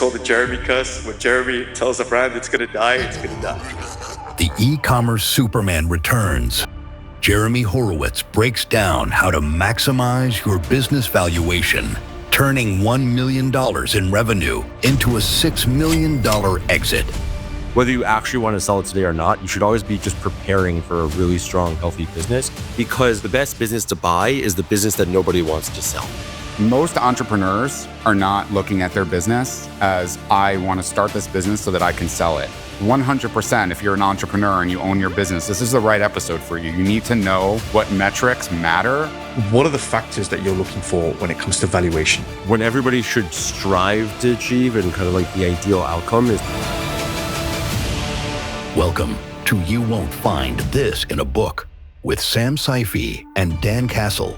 called the Jeremy curse. When Jeremy tells a brand it's going to die, it's going to die. The e-commerce Superman returns. Jeremy Horowitz breaks down how to maximize your business valuation, turning $1 million in revenue into a $6 million exit. Whether you actually want to sell it today or not, you should always be just preparing for a really strong, healthy business, because the best business to buy is the business that nobody wants to sell. Most entrepreneurs are not looking at their business as, I want to start this business so that I can sell it. 100%, if you're an entrepreneur and you own your business, this is the right episode for you. You need to know what metrics matter. What are the factors that you're looking for when it comes to valuation? When everybody should strive to achieve and kind of like the ideal outcome is... Welcome to You Won't Find This in a Book with Sam Saifi and Dan Castle.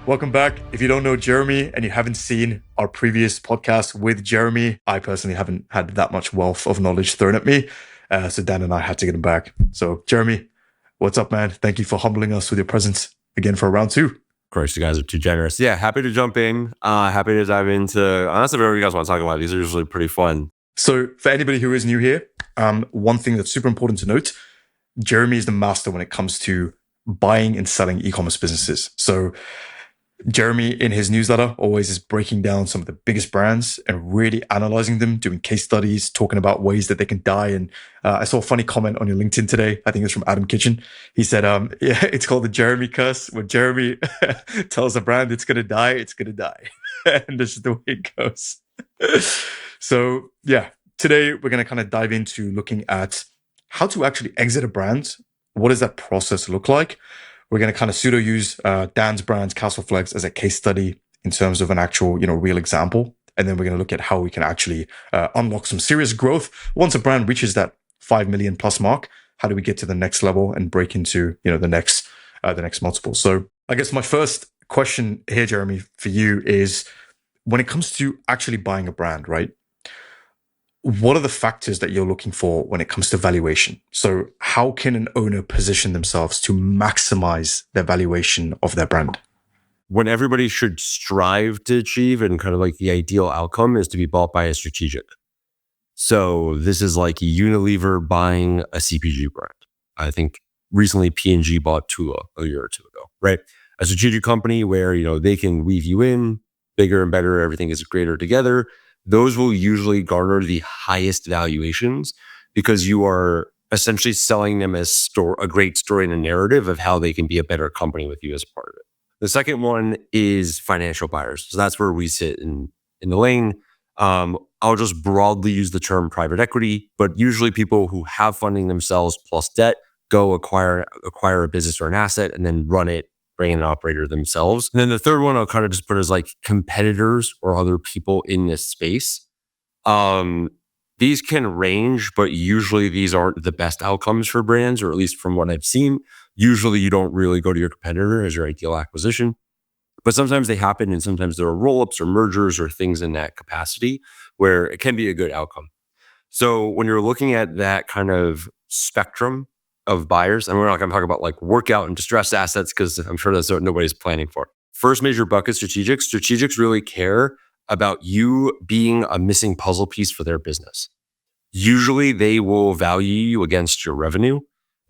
Welcome back. If you don't know Jeremy and you haven't seen our previous podcast with Jeremy, I personally haven't had that much wealth of knowledge thrown at me. So Dan and I had to get him back. So Jeremy, what's up, man? Thank you for humbling us with your presence again for round 2. Of course, you guys are too generous. Yeah, happy to jump in. Happy to dive into, honestly, whatever you guys want to talk about. These are usually pretty fun. So for anybody who is new here, one thing that's super important to note, Jeremy is the master when it comes to buying and selling e-commerce businesses. So Jeremy, in his newsletter, always is breaking down some of the biggest brands and really analyzing them, doing case studies, talking about ways that they can die. And I saw a funny comment on your LinkedIn today. I think it's from Adam Kitchen. He said, yeah, it's called the Jeremy curse. When Jeremy tells a brand it's going to die, it's going to die. And this is the way it goes. So yeah, today we're going to kind of dive into looking at how to actually exit a brand. What does that process look like? We're going to kind of pseudo use Dan's brand, Castleflex, as a case study in terms of an actual, real example. And then we're going to look at how we can actually unlock some serious growth. Once a brand reaches that 5 million plus mark, how do we get to the next level and break into, the next multiple? So I guess my first question here, Jeremy, for you is when it comes to actually buying a brand, right? What are the factors that you're looking for when it comes to valuation? So how can an owner position themselves to maximize their valuation of their brand? When everybody should strive to achieve and kind of like the ideal outcome is to be bought by a strategic. So this is like Unilever buying a CPG brand. I think recently P&G bought Tula a year or two ago, right? A strategic company where, they can weave you in bigger and better. Everything is greater together. Those will usually garner the highest valuations because you are essentially selling them as a great story and a narrative of how they can be a better company with you as part of it. The second one is financial buyers. So that's where we sit in the lane. I'll just broadly use the term private equity, but usually people who have funding themselves plus debt go acquire a business or an asset and then run it, bring in an operator themselves. And then the third one I'll kind of just put as like competitors or other people in this space. These can range, but usually these aren't the best outcomes for brands, or at least from what I've seen. Usually you don't really go to your competitor as your ideal acquisition, but sometimes they happen and sometimes there are roll-ups or mergers or things in that capacity where it can be a good outcome. So when you're looking at that kind of spectrum of buyers, and we're not going to talk about like workout and distressed assets because I'm sure that's what nobody's planning for. First major bucket, strategics. Strategics really care about you being a missing puzzle piece for their business. Usually they will value you against your revenue.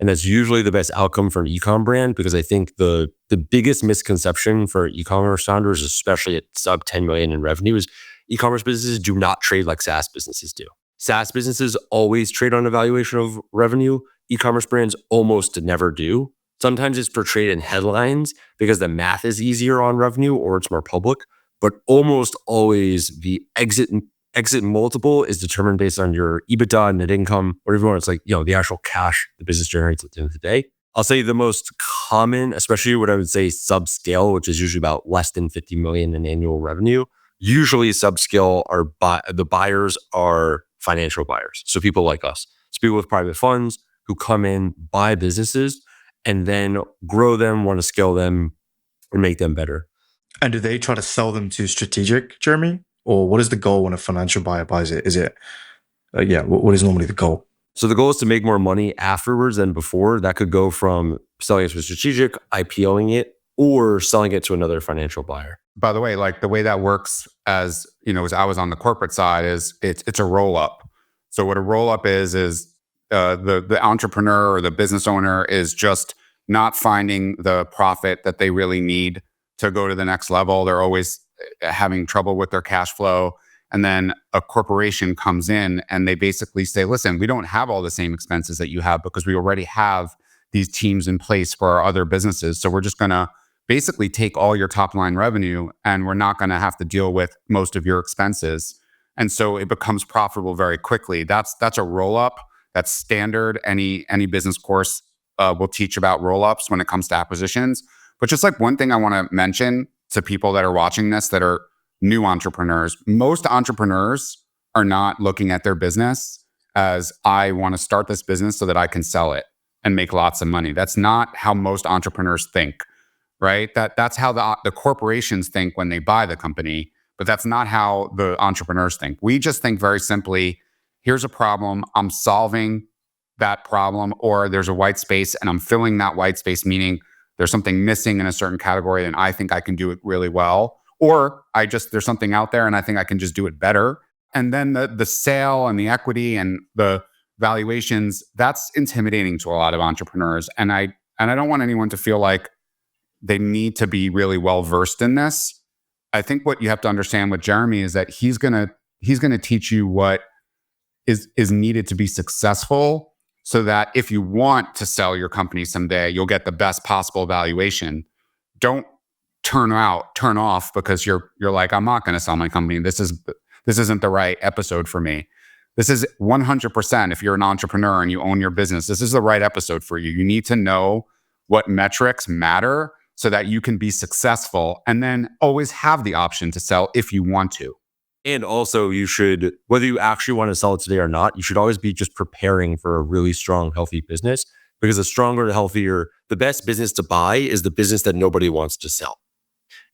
And that's usually the best outcome for an e-com brand, because I think the biggest misconception for e-commerce founders, especially at sub 10 million in revenue, is e-commerce businesses do not trade like SaaS businesses do. SaaS businesses always trade on a valuation of revenue. E-commerce brands almost never do. Sometimes it's portrayed in headlines because the math is easier on revenue or it's more public, but almost always the exit multiple is determined based on your EBITDA, net income, whatever you want. It's like, the actual cash the business generates at the end of the day. I'll say the most common, especially what I would say subscale, which is usually about less than 50 million in annual revenue. Usually subscale the buyers are financial buyers. So people like us. So people with private funds who come in, buy businesses, and then grow them, want to scale them, and make them better. And do they try to sell them to strategic, Jeremy? Or what is the goal when a financial buyer buys it? Is it, what is normally the goal? So the goal is to make more money afterwards than before. That could go from selling it to a strategic, IPOing it, or selling it to another financial buyer. by the way, like the way that works, as you know, as I was on the corporate side, is it's a roll up. So what a roll up is the entrepreneur or the business owner is just not finding the profit that they really need to go to the next level. They're always having trouble with their cash flow. And then a corporation comes in and they basically say, listen, we don't have all the same expenses that you have because we already have these teams in place for our other businesses. So we're just going to basically take all your top line revenue and we're not going to have to deal with most of your expenses. And so it becomes profitable very quickly. That's a roll up. That's standard. Any business course will teach about roll ups when it comes to acquisitions. But just like one thing I want to mention to people that are watching this that are new entrepreneurs, most entrepreneurs are not looking at their business as I want to start this business so that I can sell it and make lots of money. That's not how most entrepreneurs think, right? That's how the corporations think when they buy the company, but that's not how the entrepreneurs think. We just think very simply, here's a problem, I'm solving that problem, or there's a white space and I'm filling that white space, meaning there's something missing in a certain category and I think I can do it really well. Or there's something out there and I think I can just do it better. And then the sale and the equity and the valuations, that's intimidating to a lot of entrepreneurs. And I don't want anyone to feel like they need to be really well versed in this. I think what you have to understand with Jeremy is that he's gonna teach you what is needed to be successful, so that if you want to sell your company someday, you'll get the best possible valuation. Don't turn off because you're like, I'm not going to sell my company. This isn't the right episode for me. This is 100%. If you're an entrepreneur and you own your business, this is the right episode for you. You need to know what metrics matter so that you can be successful and then always have the option to sell if you want to. And also, you should, whether you actually want to sell it today or not, you should always be just preparing for a really strong, healthy business, because the stronger, the healthier, the best business to buy is the business that nobody wants to sell.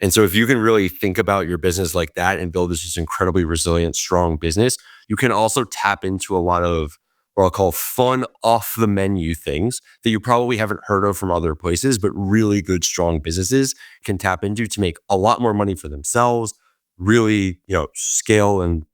And so if you can really think about your business like that and build this just incredibly resilient, strong business, you can also tap into a lot of what I'll call fun off the menu things that you probably haven't heard of from other places, but really good, strong businesses can tap into to make a lot more money for themselves, really, scale and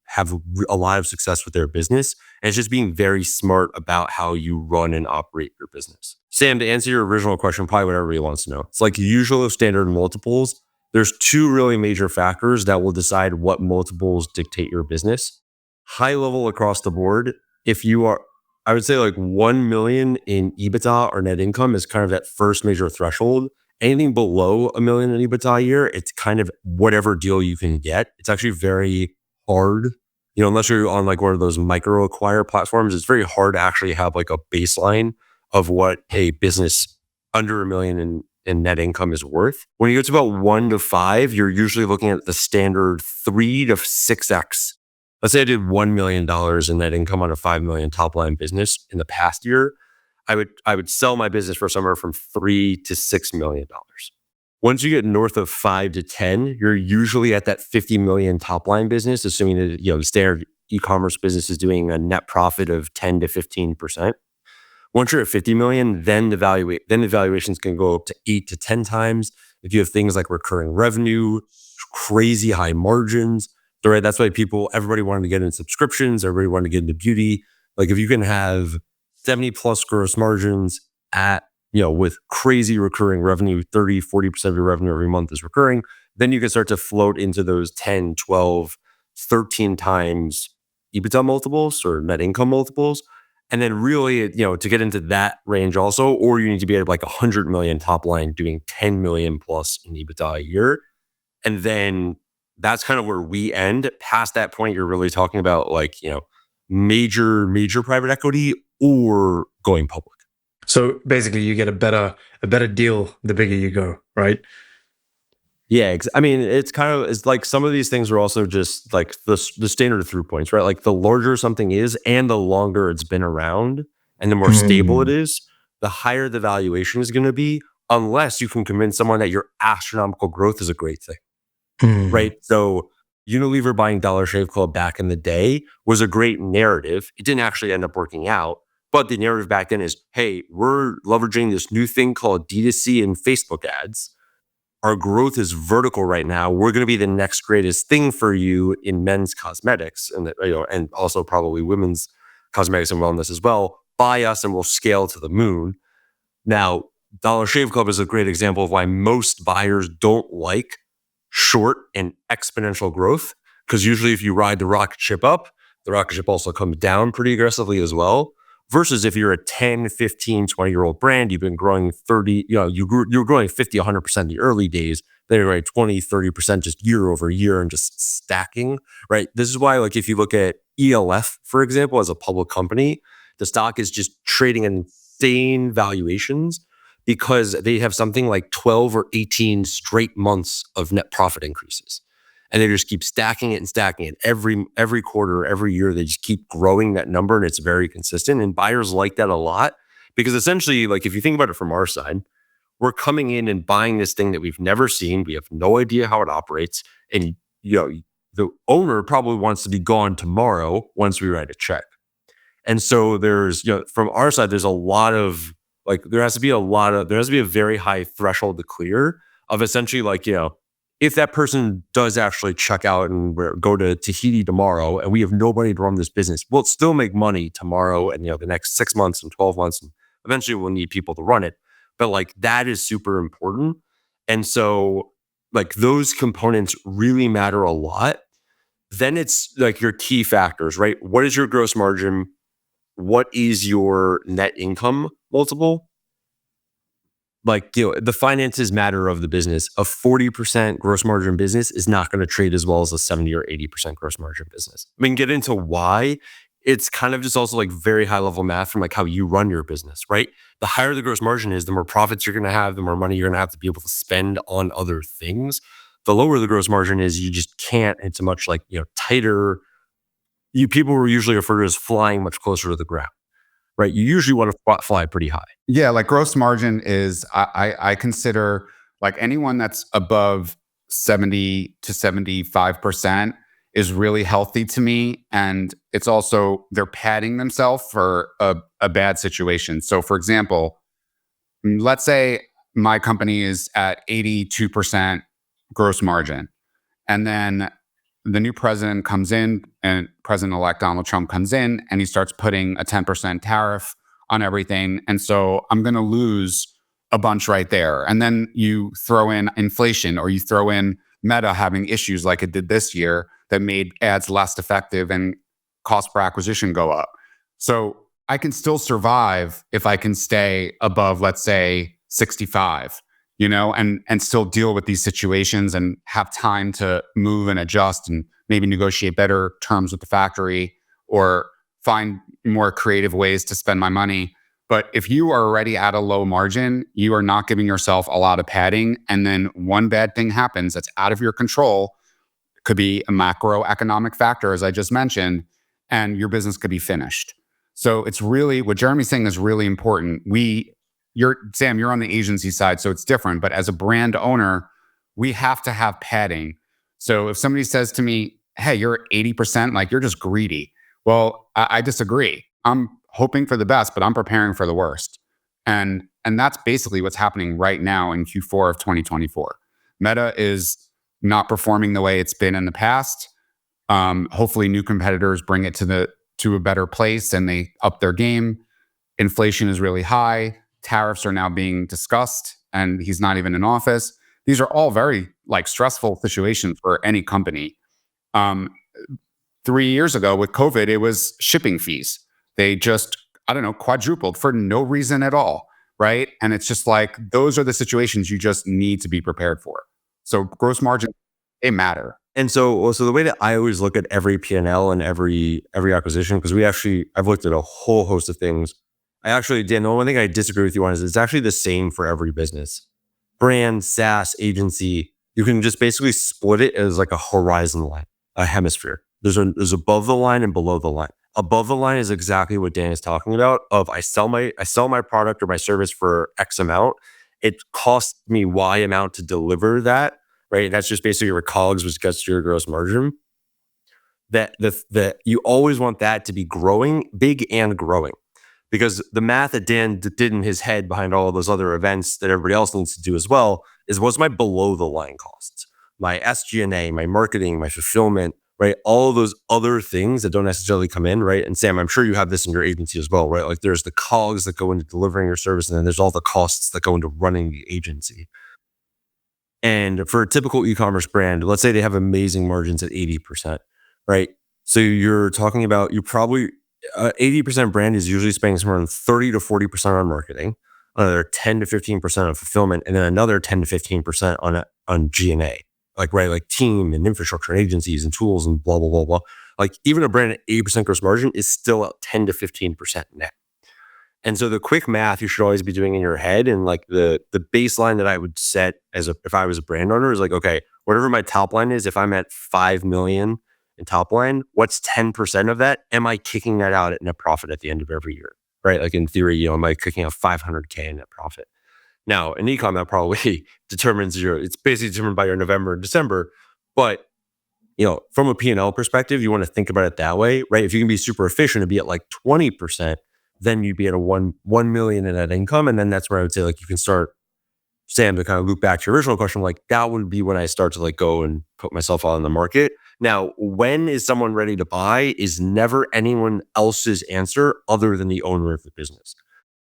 have a lot of success with their business. And it's just being very smart about how you run and operate your business. Sam, to answer your original question, probably what everybody wants to know. It's like usual of standard multiples. There's two really major factors that will decide what multiples dictate your business. High level across the board, if you are, I would say like 1 million in EBITDA or net income is kind of that first major threshold. Anything below 1 million in EBITDA a year, it's kind of whatever deal you can get. It's actually very hard, unless you're on like one of those micro acquire platforms, it's very hard to actually have like a baseline of what a business under 1 million in net income is worth. When you get to about 1 to 5, you're usually looking at the standard 3 to 6x. Let's say I did $1 million in net income on a 5 million top line business in the past year. I would sell my business for somewhere from $3 to $6 million. Once you get north of 5 to 10, you're usually at that 50 million top line business, assuming that the standard e-commerce business is doing a net profit of 10 to 15%. Once you're at 50 million, then the valuations can go up to 8 to 10 times. If you have things like recurring revenue, crazy high margins, right? That's why everybody wanted to get into subscriptions, everybody wanted to get into beauty. Like if you can have 70 plus gross margins at, with crazy recurring revenue, 30, 40% of your revenue every month is recurring, then you can start to float into those 10, 12, 13 times EBITDA multiples or net income multiples. And then really, to get into that range also, or you need to be at like 100 million top line doing 10 million plus in EBITDA a year. And then that's kind of where we end. Past that point, you're really talking about like, major private equity or going public. So basically you get a better deal the bigger you go, right? Yeah, I mean, it's like some of these things are also just like the standard through points, right? Like the larger something is and the longer it's been around and the more stable it is, the higher the valuation is going to be, unless you can convince someone that your astronomical growth is a great thing, right? So Unilever buying Dollar Shave Club back in the day was a great narrative. It didn't actually end up working out. But the narrative back then is, hey, we're leveraging this new thing called D2C and Facebook ads. our growth is vertical right now. We're going to be the next greatest thing for you in men's cosmetics and and also probably women's cosmetics and wellness as well. Buy us and we'll scale to the moon. Now, Dollar Shave Club is a great example of why most buyers don't like short and exponential growth, because usually if you ride the rocket ship up, the rocket ship also comes down pretty aggressively as well. Versus if you're a 10, 15, 20-year-old brand, you've been growing 30, you're growing 50, 100% in the early days, then you're growing 20, 30% just year over year and just stacking, right? This is why, like, if you look at E.L.F, for example, as a public company, the stock is just trading insane valuations because they have something like 12 or 18 straight months of net profit increases. And they just keep stacking it and stacking it every quarter, every year. They just keep growing that number, and it's very consistent. And buyers like that a lot because essentially, like, if you think about it from our side, we're coming in and buying this thing that we've never seen. We have no idea how it operates, and the owner probably wants to be gone tomorrow once we write a check. And so there's from our side, there's a lot of there has to be a very high threshold to clear of essentially if that person does actually check out and go to Tahiti tomorrow and we have nobody to run this business, we'll still make money tomorrow and the next 6 months and 12 months. And eventually we'll need people to run it. But that is super important. And so those components really matter a lot. Then it's your key factors, right? What is your gross margin? What is your net income multiple? The finances matter of the business. A 40% gross margin business is not going to trade as well as a 70 or 80% gross margin business. I mean, get into why. It's kind of just also very high level math from how you run your business, right? The higher the gross margin is, the more profits you're going to have, the more money you're going to have to be able to spend on other things. The lower the gross margin is, you just can't. It's a much tighter. People were usually referred to as flying much closer to the ground. Right, you usually want to fly pretty high. Yeah, gross margin is, I consider anyone that's above 70 to 75% is really healthy to me. And it's also, they're padding themselves for a bad situation. So for example, let's say my company is at 82% gross margin. And then the new president comes in, and President-elect Donald Trump comes in, and he starts putting a 10% tariff on everything. And so I'm going to lose a bunch right there. And then you throw in inflation, or you throw in Meta having issues like it did this year that made ads less effective and cost per acquisition go up. So I can still survive if I can stay above, let's say, 65. And still deal with these situations and have time to move and adjust and maybe negotiate better terms with the factory or find more creative ways to spend my money. But if you are already at a low margin, you are not giving yourself a lot of padding. And then one bad thing happens that's out of your control. It could be a macroeconomic factor, as I just mentioned, and your business could be finished. So it's really, what Jeremy's saying is really important. Sam, you're on the agency side, so it's different. But as a brand owner, we have to have padding. So if somebody says to me, hey, you're at 80%, you're just greedy. Well, I disagree. I'm hoping for the best, but I'm preparing for the worst. And that's basically what's happening right now in Q4 of 2024. Meta is not performing the way it's been in the past. Hopefully new competitors bring it to a better place and they up their game. Inflation is really high. Tariffs are now being discussed, and he's not even in office. These are all very stressful situations for any company. 3 years ago with COVID, it was shipping fees. They just, quadrupled for no reason at all, right? And it's just those are the situations you just need to be prepared for. So gross margin, they matter. And so the way that I always look at every P&L and every acquisition, because I've looked at a whole host of things. Dan, the one thing I disagree with you on is it's actually the same for every business. Brand, SaaS, agency, you can just basically split it as a horizon line, a hemisphere. There's above the line and below the line. Above the line is exactly what Dan is talking about. I sell my product or my service for X amount. It costs me Y amount to deliver that, right? And that's just basically your COGS, which gets to your gross margin. That you always want that to be growing, big and growing. Because the math that Dan did in his head behind all of those other events that everybody else needs to do as well is what's my below the line costs, my SG&A, my marketing, my fulfillment, right? All of those other things that don't necessarily come in, right? And Sam, I'm sure you have this in your agency as well, right? Like there's the cogs that go into delivering your service, and then there's all the costs that go into running the agency. And for a typical e-commerce brand, let's say they have amazing margins at 80%, right? So you're talking about, you probably 80% brand is usually spending somewhere around 30 to 40% on marketing, another 10 to 15% on fulfillment, and then another 10 to 15% on G&A, like team and infrastructure and agencies and tools and blah, blah, blah, blah. Like even a brand at 80% gross margin is still at 10 to 15% net. And so the quick math you should always be doing in your head, and like the baseline that I would set if I was a brand owner is like, okay, whatever my top line is, if I'm at 5 million in top line, what's 10% of that? Am I kicking that out at net profit at the end of every year? Right? Like in theory, am I kicking out 500K in net profit? Now in e-com, that probably determines it's basically determined by your November and December. But from a P&L perspective, you want to think about it that way, right? If you can be super efficient and be at like 20%, then you'd be at a 1 million in net income. And then that's where I would say like you can start, Sam, to kind of loop back to your original question, like that would be when I start to like go and put myself out on the market. Now, when is someone ready to buy is never anyone else's answer other than the owner of the business.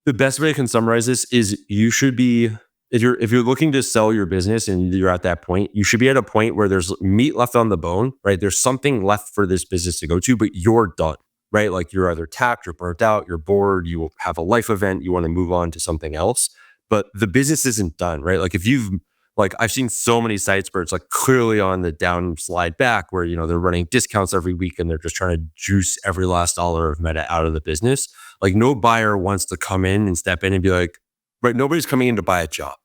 The best way I can summarize this is you should be, if you're looking to sell your business and you're at that point, you should be at a point where there's meat left on the bone, right? There's something left for this business to go to, but you're done, right? Like you're either tapped, you're burnt out, you're bored, you have a life event, you want to move on to something else, but the business isn't done, right? Like I've seen so many sites where it's like clearly on the down slide back where, they're running discounts every week and they're just trying to juice every last dollar of meta out of the business. Like no buyer wants to come in and step in and be like, right, nobody's coming in to buy a job.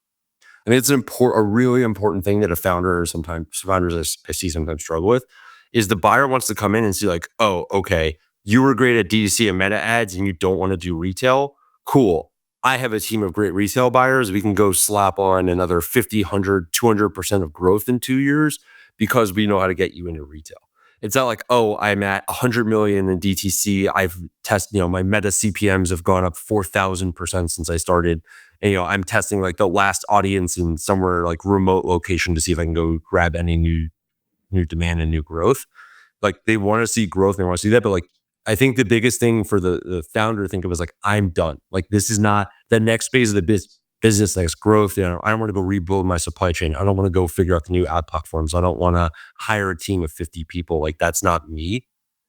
I mean, it's a really important thing that founders I see sometimes struggle with is the buyer wants to come in and see like, oh, okay, you were great at DTC and meta ads and you don't want to do retail. Cool. I have a team of great retail buyers. We can go slap on another 50, 100, 200% of growth in 2 years because we know how to get you into retail. It's not like, oh, I'm at 100 million in DTC. I've tested, my meta CPMs have gone up 4,000% since I started. And, I'm testing like the last audience in somewhere like remote location to see if I can go grab any new demand and new growth. Like they want to see growth and they want to see that. But like, I think the biggest thing for the founder to think of is like, I'm done. Like this is not the next phase of the business, next growth. I don't want to go rebuild my supply chain. I don't want to go figure out the new ad platforms. I don't want to hire a team of 50 people. Like that's not me.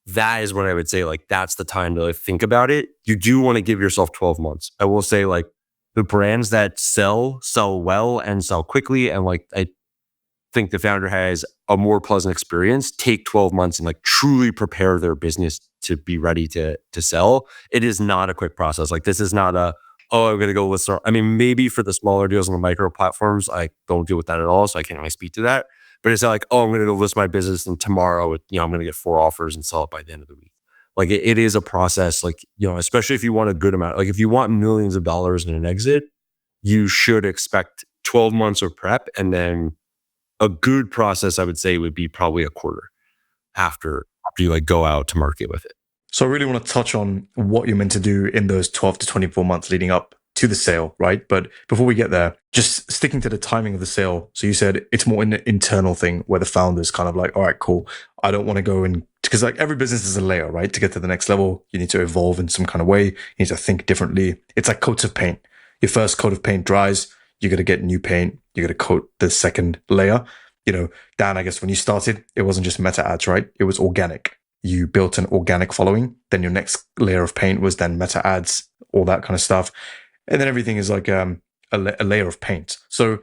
That is when I would say like, that's the time to like, think about it. You do want to give yourself 12 months. I will say like the brands that sell well and sell quickly. And like, I think the founder has a more pleasant experience, take 12 months and like truly prepare their business to be ready to sell. It is not a quick process. Like this is not I'm going to go list. I mean, maybe for the smaller deals on the micro platforms, I don't deal with that at all. So I can't really speak to that, but it's not like, I'm going to go list my business and tomorrow, I'm going to get 4 offers and sell it by the end of the week. Like it is a process, like, especially if you want a good amount, like if you want millions of dollars in an exit, you should expect 12 months of prep. And then a good process, I would say, would be probably a quarter after you like go out to market with it. So I really want to touch on what you're meant to do in those 12 to 24 months leading up to the sale, right? But before we get there, just sticking to the timing of the sale. So you said it's more an internal thing where the founder's kind of like, all right, cool. I don't want to go in, because like every business is a layer, right? To get to the next level, you need to evolve in some kind of way. You need to think differently. It's like coats of paint. Your first coat of paint dries, you got to get new paint. You got to coat the second layer. Dan, I guess when you started, it wasn't just meta ads, right? It was organic. You built an organic following. Then your next layer of paint was then meta ads, all that kind of stuff. And then everything is like a layer of paint. So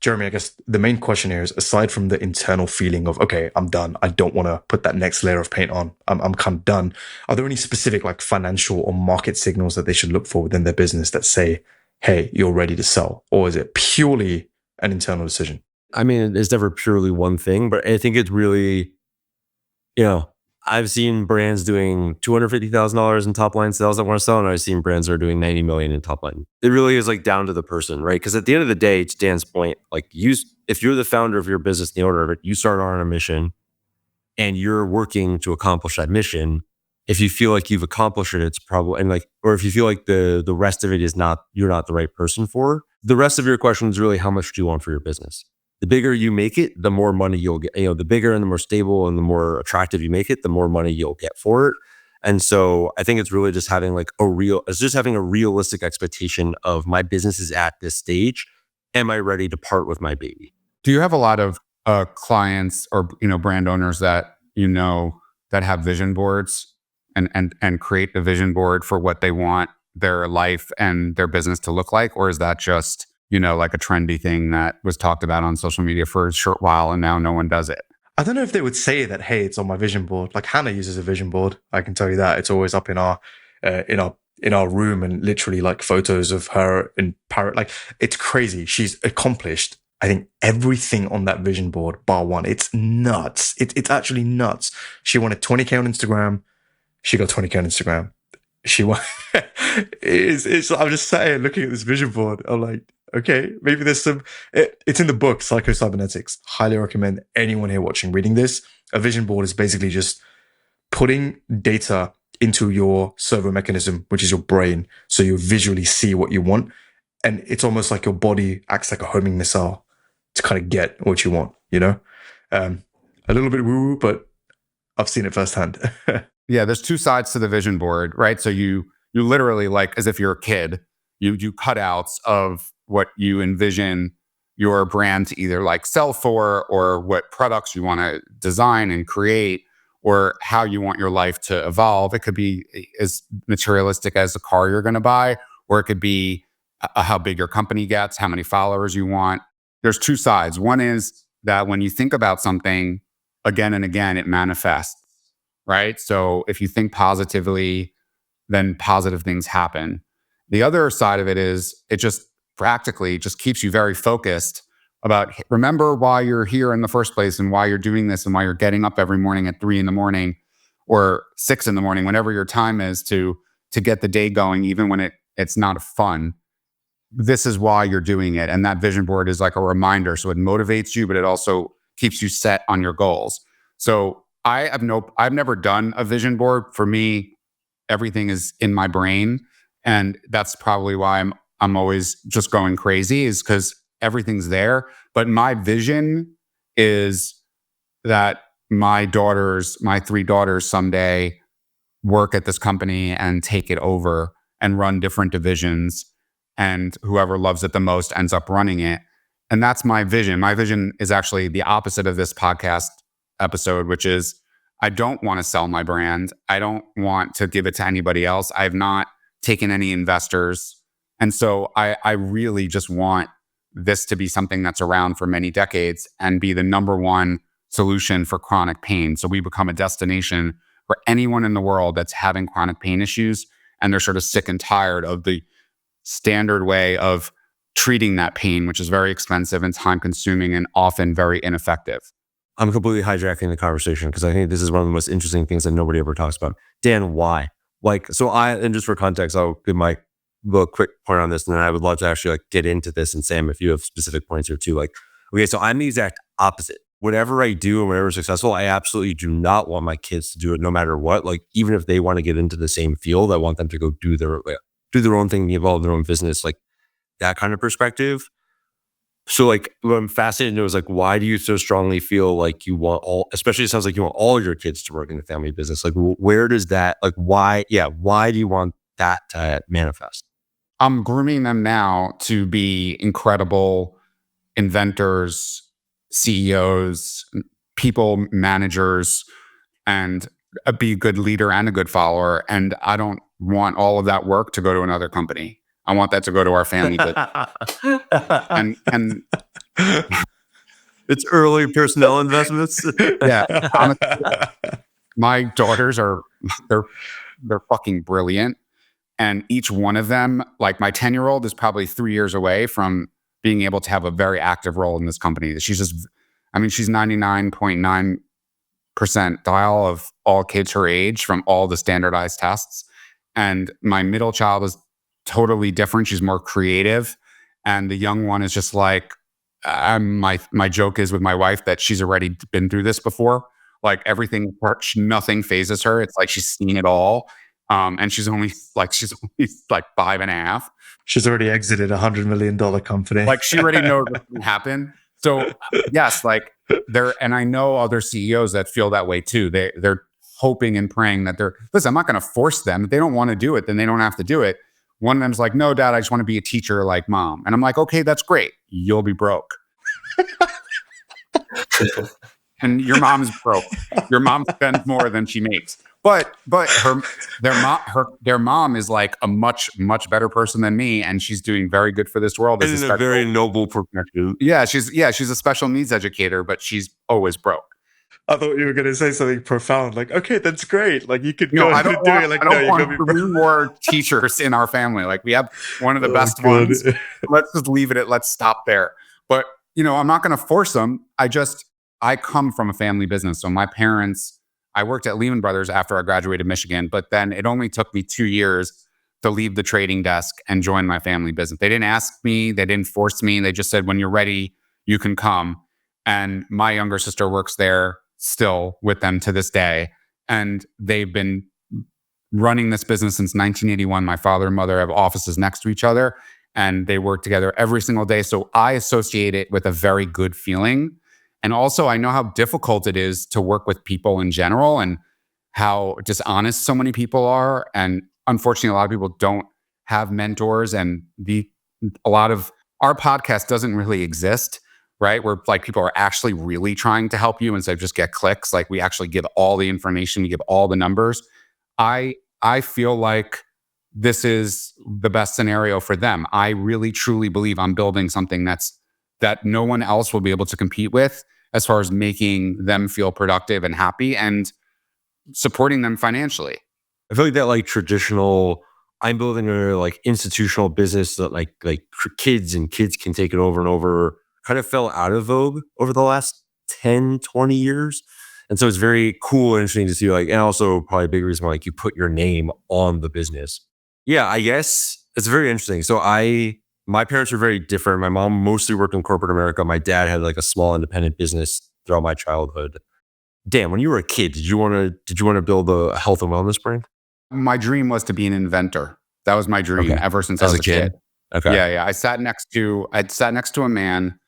Jeremy, I guess the main question here is, aside from the internal feeling of, okay, I'm done, I don't want to put that next layer of paint on, I'm kind of done. Are there any specific like financial or market signals that they should look for within their business that say, hey, you're ready to sell? Or is it purely an internal decision? I mean, it's never purely one thing, but I think it's really, I've seen brands doing $250,000 in top line sales that want to sell, and I've seen brands that are doing 90 million in top line. It really is like down to the person, right? Because at the end of the day, to Dan's point, like if you're the founder of your business, the owner of it, you start on a mission and you're working to accomplish that mission, If you feel like you've accomplished it, it's probably, and like, or if you feel like the rest of it is not, you're not the right person for, the rest of your question is really how much do you want for your business? The bigger you make it, the more money you'll get. The bigger and the more stable and the more attractive you make it, the more money you'll get for it. And so I think it's really just having like having a realistic expectation of my business is at this stage. Am I ready to part with my baby? Do you have a lot of clients or brand owners that that have vision boards and create a vision board for what they want their life and their business to look like? Or is that just, like a trendy thing that was talked about on social media for a short while and now no one does it? I don't know if they would say that, hey, it's on my vision board. Like Hannah uses a vision board. I can tell you that. It's always up in our room, and literally like photos of her in Paris. Like, it's crazy. She's accomplished, I think, everything on that vision board bar one. It's nuts. It's actually nuts. She wanted 20K on Instagram. She got 20K on Instagram. She won. I'm just sat here looking at this vision board. I'm like, okay, maybe there's some. It's in the book, Psycho-Cybernetics. Highly recommend anyone here watching reading this. A vision board is basically just putting data into your servo mechanism, which is your brain, so you visually see what you want. And it's almost like your body acts like a homing missile to kind of get what you want, A little bit woo-woo, but I've seen it firsthand. Yeah, there's two sides to the vision board, right? So you literally, like as if you're a kid, you do cutouts of what you envision your brand to either like sell for, or what products you want to design and create, or how you want your life to evolve. It could be as materialistic as the car you're going to buy, or it could be how big your company gets, how many followers you want. There's two sides. One is that when you think about something again and again, it manifests, right? So if you think positively, then positive things happen. The other side of it is it just practically just keeps you very focused about, remember why you're here in the first place and why you're doing this and why you're getting up every morning at 3 a.m. or 6 a.m, whenever your time is to get the day going, even when it's not fun. This is why you're doing it. And that vision board is like a reminder. So it motivates you, but it also keeps you set on your goals. So I've never done a vision board. For me, everything is in my brain. And that's probably why I'm always just going crazy, is because everything's there. But my vision is that my 3 daughters someday work at this company and take it over and run different divisions. And whoever loves it the most ends up running it. And that's my vision. My vision is actually the opposite of this podcast episode, which is I don't want to sell my brand. I don't want to give it to anybody else. I've not taken any investors. And so I really just want this to be something that's around for many decades and be the number one solution for chronic pain. So we become a destination for anyone in the world that's having chronic pain issues, and they're sort of sick and tired of the standard way of treating that pain, which is very expensive and time consuming and often very ineffective. I'm completely hijacking the conversation because I think this is one of the most interesting things that nobody ever talks about. Dan, why? And just for context, I'll give my little quick point on this, and then I would love to actually get into this. And Sam, if you have specific points here too, okay, so I'm the exact opposite. Whatever I do and whatever is successful, I absolutely do not want my kids to do it no matter what. Even if they want to get into the same field, I want them to go do their own thing, be involved in their own business, that kind of perspective. So what I'm fascinated is why do you so strongly feel like you want especially it sounds like you want all your kids to work in the family business? Where does that, why do you want that to manifest? I'm grooming them now to be incredible inventors, CEOs, people managers, and be a good leader and a good follower. And I don't want all of that work to go to another company. I want that to go to our family business. and it's early personnel investments. Yeah. My daughters they're fucking brilliant. And each one of them, like my 10-year-old is probably 3 years away from being able to have a very active role in this company. She's 99.9 percentile of all kids her age from all the standardized tests. And my middle child is totally different. She's more creative. And the young one is just my joke is with my wife that she's already been through this before. Like everything, nothing phases her. It's like she's seen it all. And she's only like 5.5. She's already exited $100 million company. Like she already knows what's going to happen. So yes, like and I know other CEOs that feel that way too. They're hoping and praying that listen, I'm not going to force them. If they don't want to do it, then they don't have to do it. One of them's like, no, Dad, I just want to be a teacher like Mom. And I'm like, okay, that's great. You'll be broke. And your mom's broke. Your mom spends more than she makes. But their mom is like a much better person than me, and she's doing very good for this world. It's a very noble profession. Yeah, she's a special needs educator, but she's always broke. I thought you were going to say something profound, like, okay, that's great. Like you could go ahead and do it. Like, I don't want 3 more teachers in our family. Like we have one of the best ones. Let's just leave it at, let's stop there. But I'm not going to force them. I come from a family business. So my parents, I worked at Lehman Brothers after I graduated Michigan, but then it only took me 2 years to leave the trading desk and join my family business. They didn't ask me, they didn't force me. They just said, when you're ready, you can come. And my younger sister works there still with them to this day. And they've been running this business since 1981. My father and mother have offices next to each other and they work together every single day. So I associate it with a very good feeling. And also, I know how difficult it is to work with people in general and how dishonest so many people are. And unfortunately, a lot of people don't have mentors. And a lot of our podcast doesn't really exist, right? Where like people are actually really trying to help you instead of just get clicks. Like we actually give all the information, we give all the numbers. I feel like this is the best scenario for them. I really, truly believe I'm building something that no one else will be able to compete with as far as making them feel productive and happy and supporting them financially. I feel like that like traditional, I'm building a like institutional business that like kids can take it over and over kind of fell out of vogue over the last 10, 20 years. And so it's very cool and interesting to see like, and also probably a big reason why like you put your name on the business. Yeah, I guess it's very interesting. So my parents are very different. My mom mostly worked in corporate America. My dad had like a small independent business throughout my childhood. Dan, when you were a kid, did you want to build a health and wellness brand? My dream was to be an inventor. That was my dream ever since I was a kid. Okay. Yeah. I sat next to a man.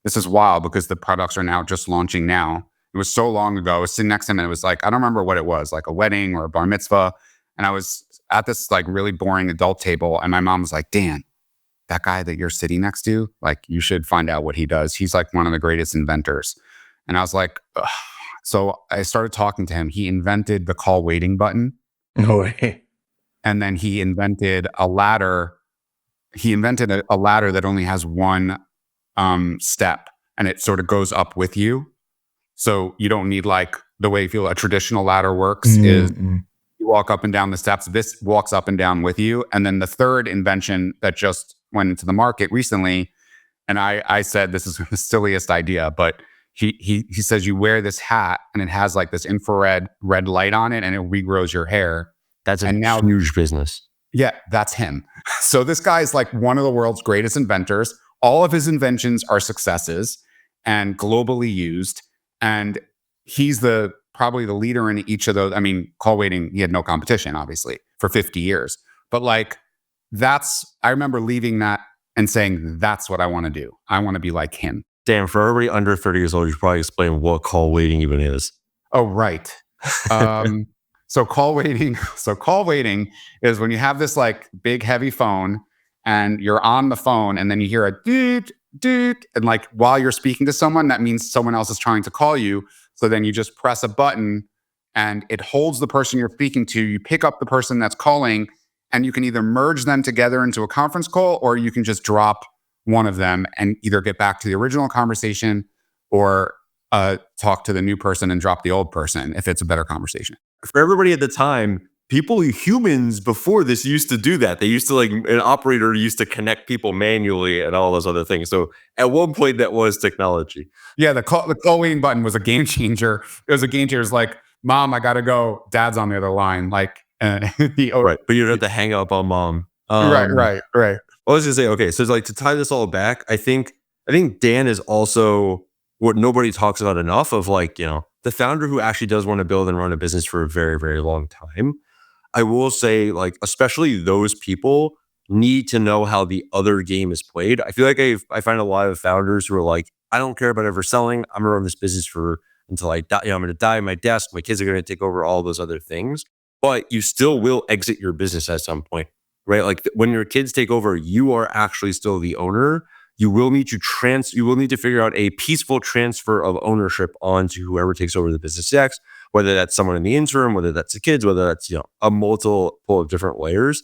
This is wild because the products are now just launching now. It was so long ago. I was sitting next to him and it was like, I don't remember what it was, like a wedding or a bar mitzvah. And I was at this like really boring adult table and my mom was like, Dan, that guy that you're sitting next to, like you should find out what he does. He's like one of the greatest inventors. And I was like, ugh. So I started talking to him. He invented the call waiting button. No way. And then he invented a ladder. He invented a ladder that only has one step and it sort of goes up with you. So you don't need like the way a traditional ladder works is you walk up and down the steps. This walks up and down with you. And then the third invention that just went into the market recently, and I said, this is the silliest idea, but he says you wear this hat and it has like this infrared red light on it and it regrows your hair. That's a huge business. Yeah, that's him. So this guy is like one of the world's greatest inventors. All of his inventions are successes and globally used. And he's probably the leader in each of those. I mean, call waiting, he had no competition, obviously, for 50 years. But like, I remember leaving that and saying, that's what I want to do. I want to be like him. Dan, for everybody under 30 years old, you should probably explain what call waiting even is. Oh, right. So call waiting is when you have this like big heavy phone and you're on the phone and then you hear a doot, doot. And like while you're speaking to someone, that means someone else is trying to call you. So then you just press a button and it holds the person you're speaking to. You pick up the person that's calling and you can either merge them together into a conference call or you can just drop one of them and either get back to the original conversation or talk to the new person and drop the old person if it's a better conversation. For everybody at the time, humans before this used to do that. They used to like, an operator used to connect people manually and all those other things. So at one point that was technology. Yeah, the call waiting button was a game changer. It was a game changer. It's like, Mom, I got to go. Dad's on the other line. Like, right. But you don't have to hang up on Mom. Right. I was gonna say, okay, so it's like to tie this all back, I think Dan is also what nobody talks about enough of, like, the founder who actually does want to build and run a business for a very, very long time, I will say, like, especially those people need to know how the other game is played. I feel like I find a lot of founders who are like, I don't care about ever selling. I'm gonna run this business for until I die. I'm gonna die at my desk. My kids are gonna take over all those other things. But you still will exit your business at some point, right? Like when your kids take over, you are actually still the owner. You will need to you will need to figure out a peaceful transfer of ownership onto whoever takes over the business next, whether that's someone in the interim, whether that's the kids, whether that's, a multiple of different layers.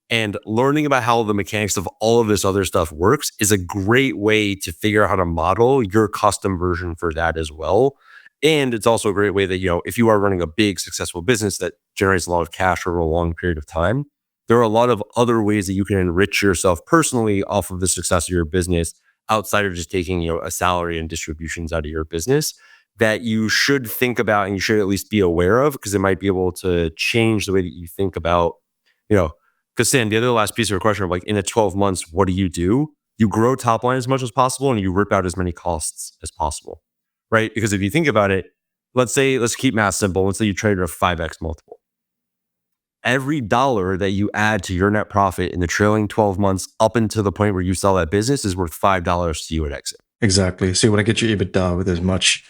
And learning about how the mechanics of all of this other stuff works is a great way to figure out how to model your custom version for that as well. And it's also a great way that, if you are running a big successful business that generates a lot of cash over a long period of time, there are a lot of other ways that you can enrich yourself personally off of the success of your business outside of just taking, a salary and distributions out of your business that you should think about and you should at least be aware of, because it might be able to change the way that you think about, because Sam, the other last piece of your question of like in a 12 months, what do? You grow top line as much as possible and you rip out as many costs as possible, right? Because if you think about it, let's keep math simple. Let's say you trade at a 5x multiple. Every dollar that you add to your net profit in the trailing 12 months up until the point where you sell that business is worth $5 to you at exit. Exactly. So you want to get your EBITDA with as much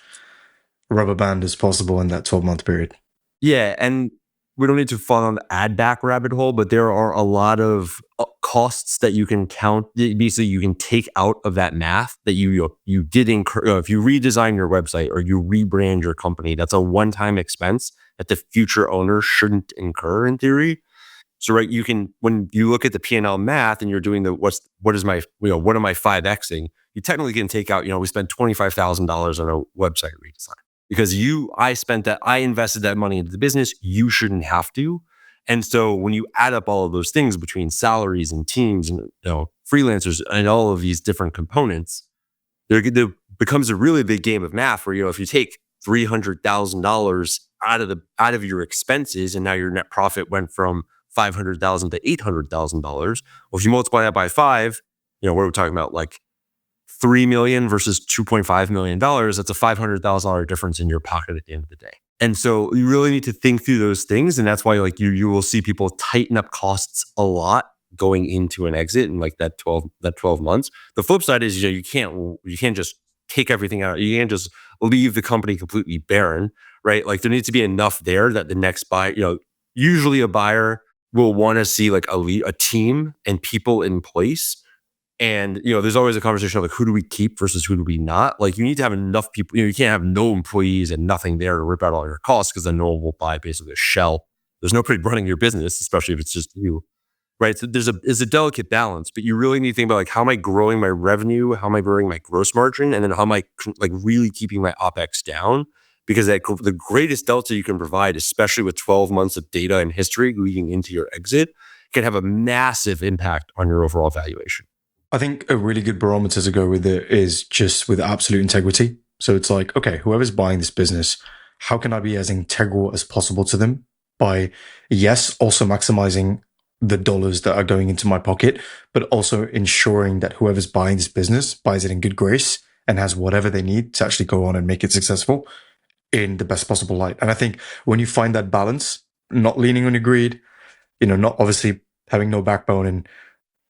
rubber band as possible in that 12-month period. Yeah. And we don't need to fall on the add back rabbit hole, but there are a lot of costs that you can count. Basically, you can take out of that math that you did incur. If you redesign your website or you rebrand your company, that's a one-time expense that the future owner shouldn't incur in theory. So, right, you can, when you look at the P&L math and you're doing what am I 5Xing, you technically can take out, we spent $25,000 on a website redesign. Because I invested that money into the business, you shouldn't have to. And so when you add up all of those things between salaries and teams and freelancers and all of these different components, there becomes a really big game of math where, if you take $300,000 out of your expenses and now your net profit went from $500,000 to $800,000. Well, if you multiply that by 5, what are we talking about? Like $3 million versus $2.5 million, that's a $500,000 difference in your pocket at the end of the day. And so you really need to think through those things. And that's why you will see people tighten up costs a lot going into an exit in like that 12 months. The flip side is, you can't just take everything out. You can't just leave the company completely barren, right? Like there needs to be enough there that the next buyer, usually a buyer will want to see like a team and people in place. And, there's always a conversation of like, who do we keep versus who do we not? Like you need to have enough people, you can't have no employees and nothing there to rip out all your costs, because then no one will buy basically a shell. There's nobody running your business, especially if it's just you, right? So there's a delicate balance, but you really need to think about like, how am I growing my revenue? How am I growing my gross margin? And then how am I like really keeping my OpEx down? Because the greatest delta you can provide, especially with 12 months of data and history leading into your exit, can have a massive impact on your overall valuation. I think a really good barometer to go with it is just with absolute integrity. So it's like, okay, whoever's buying this business, how can I be as integral as possible to them by, yes, also maximizing the dollars that are going into my pocket, but also ensuring that whoever's buying this business buys it in good grace and has whatever they need to actually go on and make it successful in the best possible light. And I think when you find that balance, not leaning on your greed, not obviously having no backbone and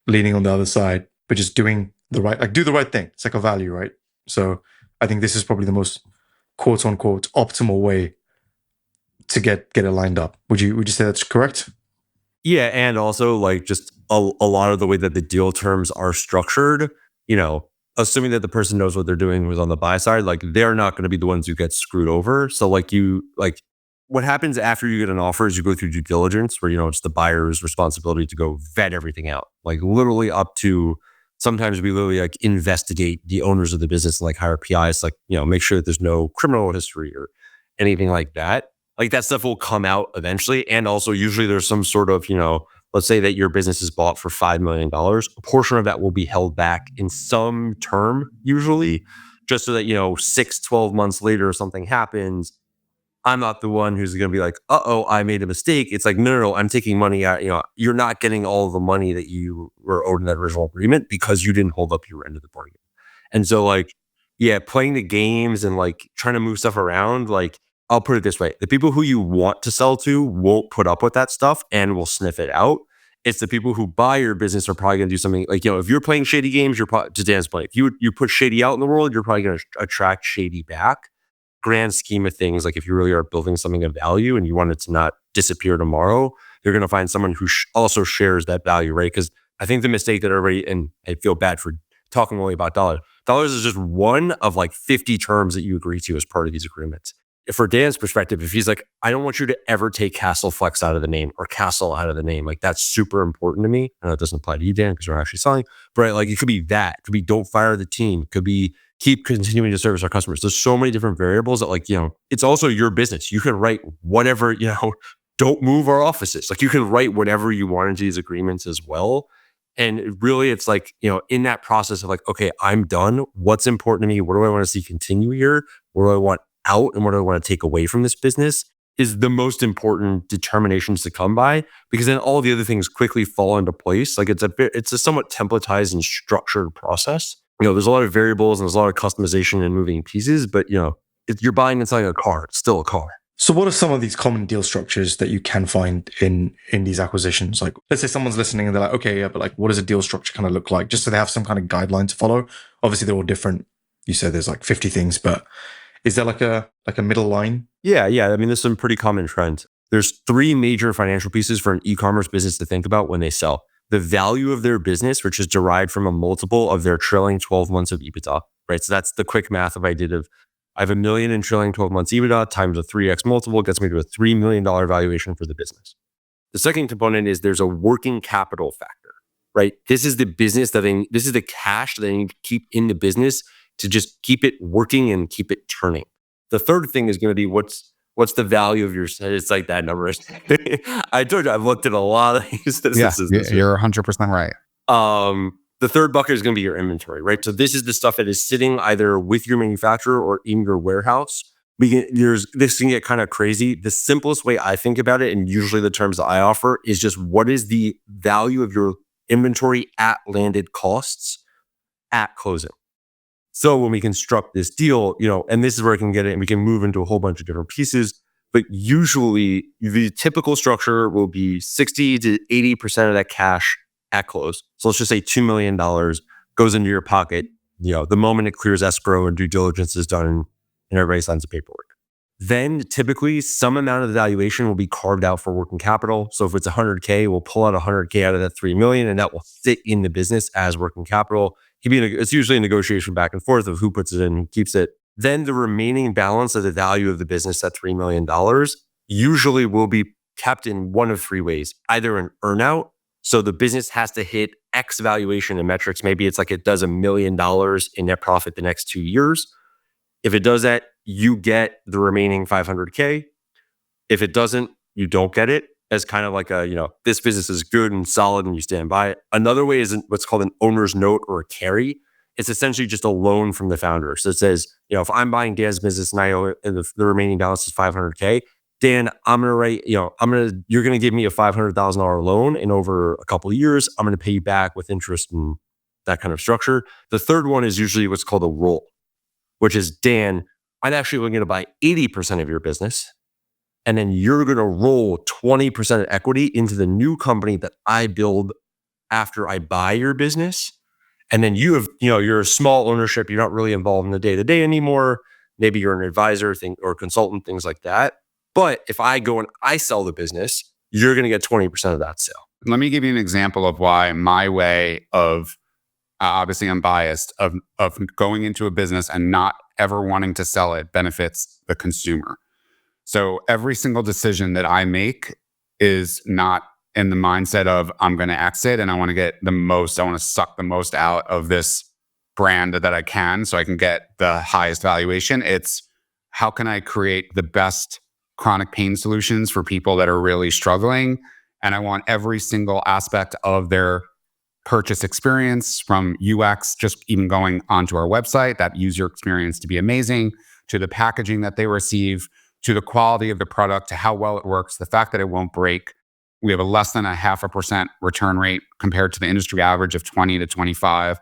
leaning on the other side, but just doing do the right thing. It's like a value, right? So I think this is probably the most quote unquote optimal way to get it lined up. Would you say that's correct? Yeah. And also like just a lot of the way that the deal terms are structured, assuming that the person knows what they're doing was on the buy side, like they're not going to be the ones who get screwed over. So what happens after you get an offer is you go through due diligence where, it's the buyer's responsibility to go vet everything out, like literally up to sometimes we literally like investigate the owners of the business and like hire PIs, like, make sure that there's no criminal history or anything like that. Like that stuff will come out eventually. And also usually there's some sort of, let's say that your business is bought for $5 million. A portion of that will be held back in some term, usually, just so that, 6, 12 months later, something happens. I'm not the one who's going to be like, I made a mistake. It's like, no, I'm taking money out. You're not getting all the money that you were owed in that original agreement because you didn't hold up your end of the bargain. And so like playing the games and like trying to move stuff around, like I'll put it this way. The people who you want to sell to won't put up with that stuff and will sniff it out. It's the people who buy your business are probably going to do something like, if you're playing shady games, you're probably, to Dan's point, if you put shady out in the world, you're probably going to attract shady back. Grand scheme of things, like if you really are building something of value and you want it to not disappear tomorrow, you're going to find someone who also shares that value, right? Because I think the mistake that everybody, and I feel bad for talking only about dollars. Dollars is just one of like 50 terms that you agree to as part of these agreements. For Dan's perspective, if he's like, I don't want you to ever take Castle Flex out of the name or Castle out of the name, like that's super important to me. I know it doesn't apply to you, Dan, because we're actually selling, but like it could be that, it could be don't fire the team, it could be keep continuing to service our customers. There's so many different variables that like, it's also your business. You can write whatever, don't move our offices. Like you can write whatever you want into these agreements as well. And really it's like, in that process of like, okay, I'm done. What's important to me? What do I want to see continue here? What do I want out? And what do I want to take away from this business is the most important determinations to come by, because then all the other things quickly fall into place. Like it's a somewhat templatized and structured process. There's a lot of variables and there's a lot of customization and moving pieces, but if you're buying and selling a car, it's still a car. So what are some of these common deal structures that you can find in these acquisitions? Like, let's say someone's listening and they're like, okay, yeah, but like, what does a deal structure kind of look like? Just so they have some kind of guideline to follow. Obviously, they're all different. You said there's like 50 things, but is there like a middle line? Yeah. I mean, there's some pretty common trends. There's 3 major financial pieces for an e-commerce business to think about when they sell. The value of their business, which is derived from a multiple of their trailing 12 months of EBITDA, right? So that's the quick math I have $1 million in trailing 12 months EBITDA times a 3x multiple gets me to a $3 million valuation for the business. The second component is there's a working capital factor, right? This is the business this is the cash that they need to keep in the business to just keep it working and keep it turning. The third thing is going to be what's the value of your, it's like that number. I told you, I've looked at a lot of these businesses. Yeah, you're 100% right. The third bucket is going to be your inventory, right? So this is the stuff that is sitting either with your manufacturer or in your warehouse. This can get kind of crazy. The simplest way I think about it, and usually the terms that I offer, is just what is the value of your inventory at landed costs at closing. So when we construct this deal, and this is where I can get it, and we can move into a whole bunch of different pieces. But usually the typical structure will be 60 to 80% of that cash at close. So let's just say $2 million goes into your pocket, the moment it clears escrow and due diligence is done and everybody signs the paperwork. Then typically some amount of the valuation will be carved out for working capital. So if it's $100K, we'll pull out $100K out of that $3 million and that will sit in the business as working capital. It's usually a negotiation back and forth of who puts it in and keeps it. Then the remaining balance of the value of the business at $3 million usually will be kept in one of 3 ways, either an earnout. So the business has to hit X valuation and metrics. Maybe it's like it does $1 million in net profit the next 2 years. If it does that, you get the remaining $500K. If it doesn't, you don't get it, as kind of like this business is good and solid and you stand by it. Another way is what's called an owner's note or a carry. It's essentially just a loan from the founder. So it says, if I'm buying Dan's business and I owe it, and the remaining balance is $500K, Dan, I'm going to write, you're going to give me a $500,000 loan and over a couple of years, I'm going to pay you back with interest and that kind of structure. The third one is usually what's called a roll, which is, Dan, I'm actually going to buy 80% of your business. And then you're going to roll 20% of equity into the new company that I build after I buy your business. And then you're a small ownership. You're not really involved in the day-to-day anymore. Maybe you're an advisor or consultant, things like that. But if I go and I sell the business, you're going to get 20% of that sale. Let me give you an example of why my way of, obviously I'm biased, of going into a business and not ever wanting to sell it benefits the consumer. So every single decision that I make is not in the mindset of I'm going to exit and I want to get the most, I want to suck the most out of this brand that I can so I can get the highest valuation. It's how can I create the best chronic pain solutions for people that are really struggling. And I want every single aspect of their purchase experience, from UX, just even going onto our website, that user experience to be amazing, to the packaging that they receive, to the quality of the product, to how well it works, the fact that it won't break. We have a less than 0.5% return rate compared to the industry average of 20 to 25.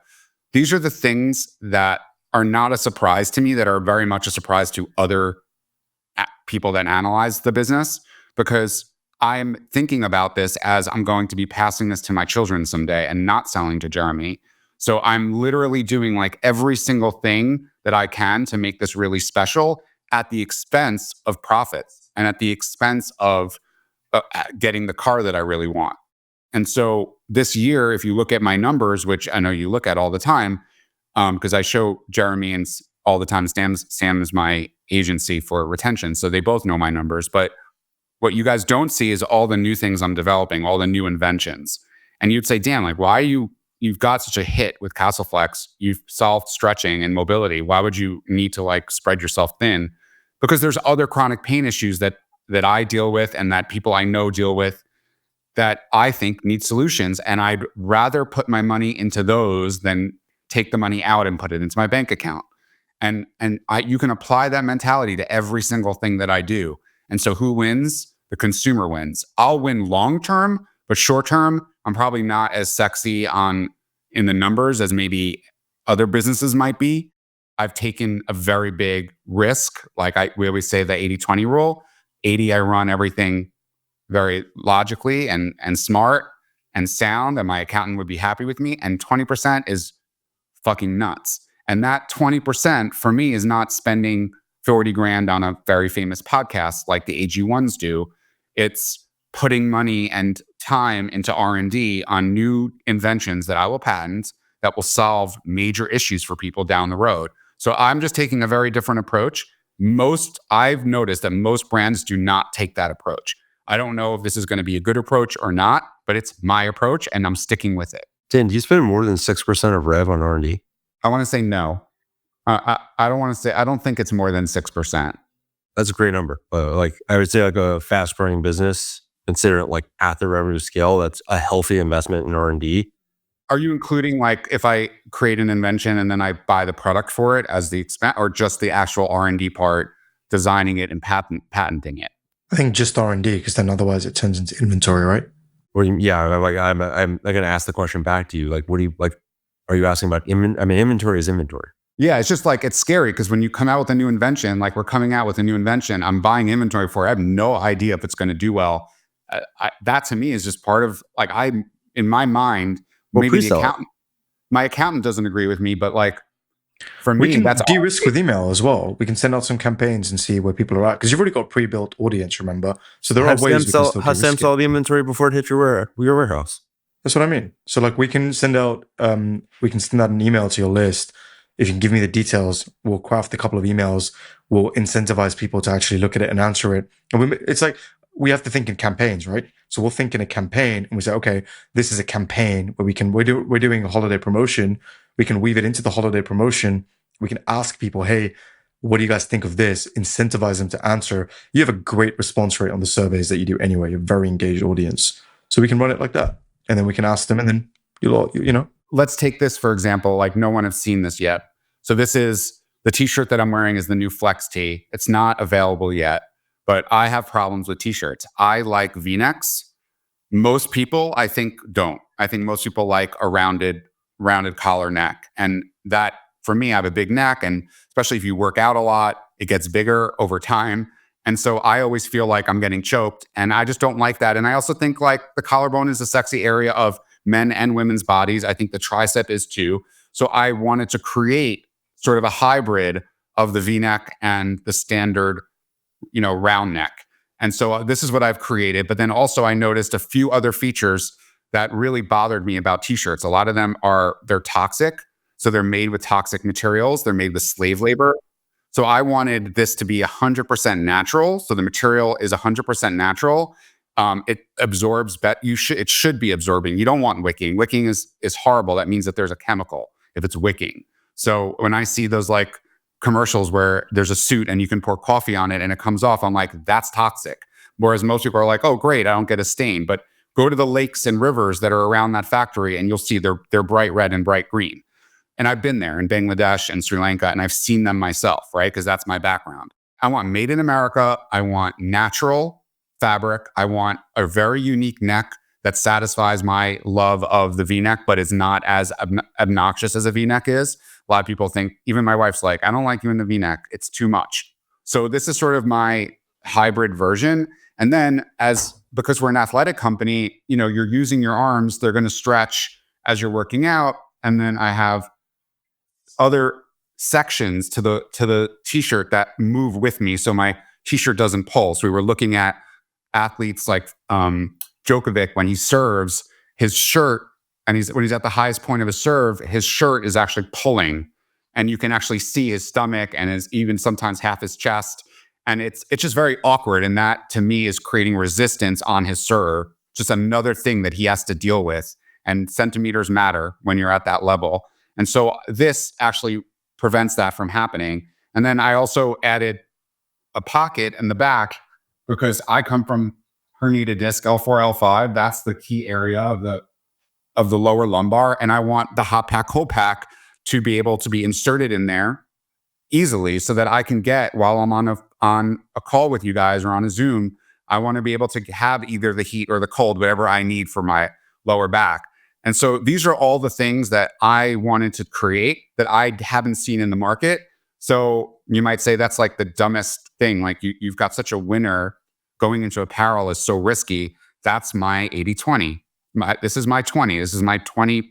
These are the things that are not a surprise to me, that are very much a surprise to other people that analyze the business, because I'm thinking about this as I'm going to be passing this to my children someday and not selling to Jeremy. So I'm literally doing like every single thing that I can to make this really special at the expense of profits and at the expense of getting the car that I really want. And so this year, if you look at my numbers, which I know you look at all the time, because I show Jeremy and all the time, Sam is my agency for retention. So they both know my numbers. But what you guys don't see is all the new things I'm developing, all the new inventions. And you'd say, Dan, like, why are you've got such a hit with CastleFlex. You've solved stretching and mobility. Why would you need to like spread yourself thin? Because there's other chronic pain issues that I deal with and that people I know deal with that I think need solutions. And I'd rather put my money into those than take the money out and put it into my bank account. And you can apply that mentality to every single thing that I do. And so who wins? The consumer wins. I'll win long term, but short term, I'm probably not as sexy in the numbers as maybe other businesses might be. I've taken a very big risk. Like we always say the 80-20 rule. 80, I run everything very logically and smart and sound, and my accountant would be happy with me. And 20% is fucking nuts. And that 20% for me is not spending 40 grand on a very famous podcast like the AG1s do. It's putting money and time into R&D on new inventions that I will patent that will solve major issues for people down the road. So I'm just taking a very different approach. I've noticed that most brands do not take that approach. I don't know if this is going to be a good approach or not, but it's my approach and I'm sticking with it. Dan, do you spend more than 6% of rev on R&D? I want to say no. I don't want to say, I don't think it's more than 6%. That's a great number. Like I would say like a fast growing business, consider it like at the revenue scale, that's a healthy investment in R&D. Are you including like if I create an invention and then I buy the product for it as the expense, or just the actual R&D part, designing it and patenting it? I think just R&D, because then otherwise it turns into inventory, right? I'm going to ask the question back to you. Like, what do you like? Are you asking about inventory is inventory. Yeah, it's just like, it's scary because when you come out with a new invention, like we're coming out with a new invention, I'm buying inventory for it. I have no idea if it's going to do well. That to me is just part of like, in my mind, maybe my accountant doesn't agree with me, but like for me, we can that's de-risk with email as well. We can send out some campaigns and see where people are at, because you've already got pre-built audience, remember? So there are ways we can still de-risk it. Sam saw the inventory before it hit your warehouse. That's what I mean. So like we can send out an email to your list. If you can give me the details, we'll craft a couple of emails. We'll incentivize people to actually look at it and answer it. And it's like we have to think in campaigns, right? So we'll think in a campaign and we say, okay, this is a campaign where we're doing a holiday promotion. We can weave it into the holiday promotion. We can ask people, hey, what do you guys think of this? Incentivize them to answer. You have a great response rate on the surveys that you do anyway. You're a very engaged audience. So we can run it like that. And then we can ask them, and then you know. Let's take this, for example, like no one has seen this yet. So this is the t-shirt that I'm wearing is the new Flex tee. It's not available yet, but I have problems with t-shirts. I like V-necks. Most people, I think, don't. I think most people like a rounded collar neck. And that, for me, I have a big neck. And especially if you work out a lot, it gets bigger over time. And so I always feel like I'm getting choked. And I just don't like that. And I also think like the collarbone is a sexy area of men and women's bodies. I think the tricep is too. So I wanted to create sort of a hybrid of the V-neck and the standard, round neck. And so this is what I've created. But then also I noticed a few other features that really bothered me about t-shirts. A lot of them they're toxic. So they're made with toxic materials. They're made with slave labor. So I wanted this to be 100% natural. So the material is 100% natural. It absorbs, it should be absorbing. You don't want wicking. Wicking is horrible. That means that there's a chemical if it's wicking. So when I see those like commercials where there's a suit and you can pour coffee on it and it comes off, I'm like, that's toxic. Whereas most people are like, oh, great, I don't get a stain. But go to the lakes and rivers that are around that factory and you'll see they're bright red and bright green. And I've been there in Bangladesh and Sri Lanka and I've seen them myself, right? Because that's my background. I want made in America. I want natural fabric. I want a very unique neck that satisfies my love of the V-neck, but is not as obnoxious as a V-neck is. A lot of people think, even my wife's like, I don't like you in the V-neck. It's too much. So this is sort of my hybrid version. And then because we're an athletic company, you're using your arms, they're going to stretch as you're working out. And then I have other sections to the t-shirt that move with me. So my t-shirt doesn't pull. So we were looking at athletes like Djokovic, when he serves, his shirt, and when he's at the highest point of his serve, his shirt is actually pulling, and you can actually see his stomach and even sometimes half his chest. And it's just very awkward. And that to me is creating resistance on his serve. Just another thing that he has to deal with. And centimeters matter when you're at that level. And so this actually prevents that from happening. And then I also added a pocket in the back because I come from herniated disc, L4, L5. That's the key area of the lower lumbar. And I want the hot pack, cold pack to be able to be inserted in there easily so that I can get, while I'm on a call with you guys or on a Zoom, I want to be able to have either the heat or the cold, whatever I need for my lower back. And so these are all the things that I wanted to create that I haven't seen in the market. So you might say that's like the dumbest thing. Like you've got such a winner, going into apparel is so risky. That's my 80-20. This is my 20. This is my 20%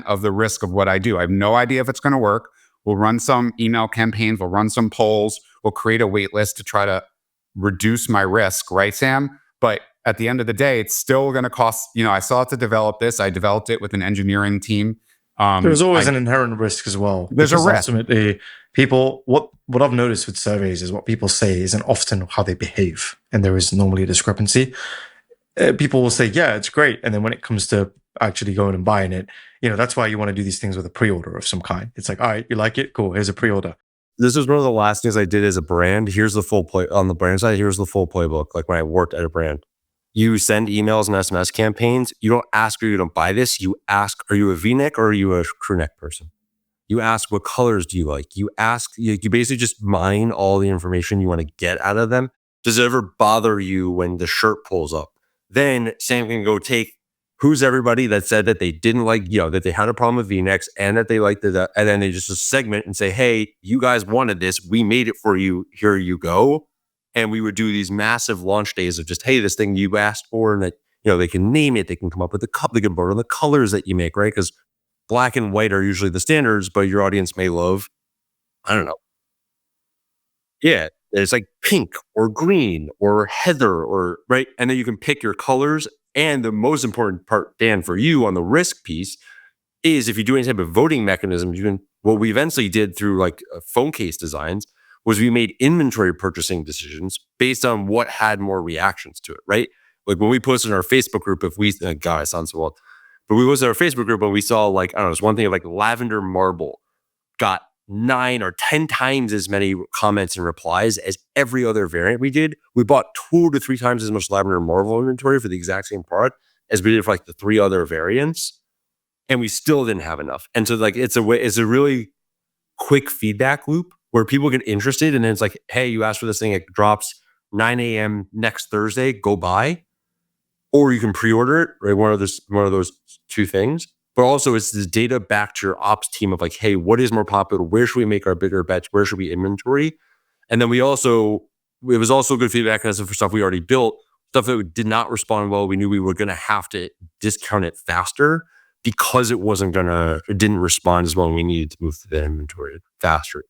of the risk of what I do. I have no idea if it's going to work. We'll run some email campaigns. We'll run some polls. We'll create a wait list to try to reduce my risk, right, Sam? But at the end of the day, it's still going to cost, I still have to develop this. I developed it with an engineering team. There's always an inherent risk as well. There's a risk. Ultimately, people, what I've noticed with surveys is what people say isn't often how they behave. And there is normally a discrepancy. People will say, yeah, it's great. And then when it comes to actually going and buying it, that's why you want to do these things with a pre-order of some kind. It's like, all right, you like it? Cool. Here's a pre-order. This was one of the last things I did as a brand. Here's the full play on the brand side. Here's the full playbook. Like when I worked at a brand, you send emails and SMS campaigns. You don't ask, or you don't buy this. You ask, are you a V-neck or are you a crew neck person? You ask, what colors do you like? You ask, you basically just mine all the information you want to get out of them. Does it ever bother you when the shirt pulls up? Then Sam can go take who's everybody that said that they didn't like, that they had a problem with V-necks and that they liked it. And then they just segment and say, hey, you guys wanted this. We made it for you. Here you go. And we would do these massive launch days of just, hey, this thing you asked for, and that, they can name it. They can come up with the cup. They can vote on the colors that you make, right? Because black and white are usually the standards, but your audience may love, I don't know. Yeah, it's like pink or green or heather or, right? And then you can pick your colors. And the most important part, Dan, for you on the risk piece is if you do any type of voting mechanism, what we eventually did through like phone case designs was we made inventory purchasing decisions based on what had more reactions to it, right? Like when we posted in our Facebook group, God, it sounds so old, but we posted in our Facebook group and we saw like, I don't know, it's one thing like lavender marble got 9 or 10 times as many comments and replies as every other variant we did. We bought 2 to 3 times as much lavender marble inventory for the exact same product as we did for like the 3 other variants. And we still didn't have enough. And so like, it's a really quick feedback loop where people get interested. And then it's like, hey, you asked for this thing. It drops 9 a.m. next Thursday, go buy. Or you can pre-order it, right? One of those 2 things. But also it's this data back to your ops team of like, hey, what is more popular? Where should we make our bigger bets? Where should we inventory? And then it was also good feedback as for stuff we already built, stuff that did not respond well. We knew we were going to have to discount it faster because it didn't respond as well. And we needed to move to the inventory faster.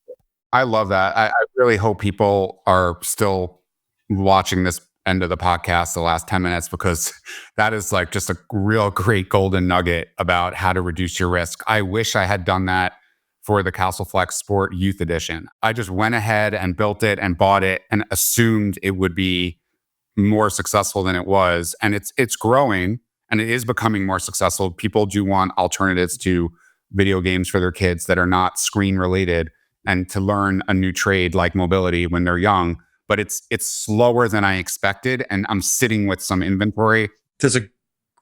I love that. I really hope people are still watching this end of the podcast, the last 10 minutes, because that is like just a real great golden nugget about how to reduce your risk. I wish I had done that for the CastleFlex Sport Youth Edition. I just went ahead and built it and bought it and assumed it would be more successful than it was. And it's growing and it is becoming more successful. People do want alternatives to video games for their kids that are not screen related and to learn a new trade like mobility when they're young. But it's slower than I expected, and I'm sitting with some inventory. There's a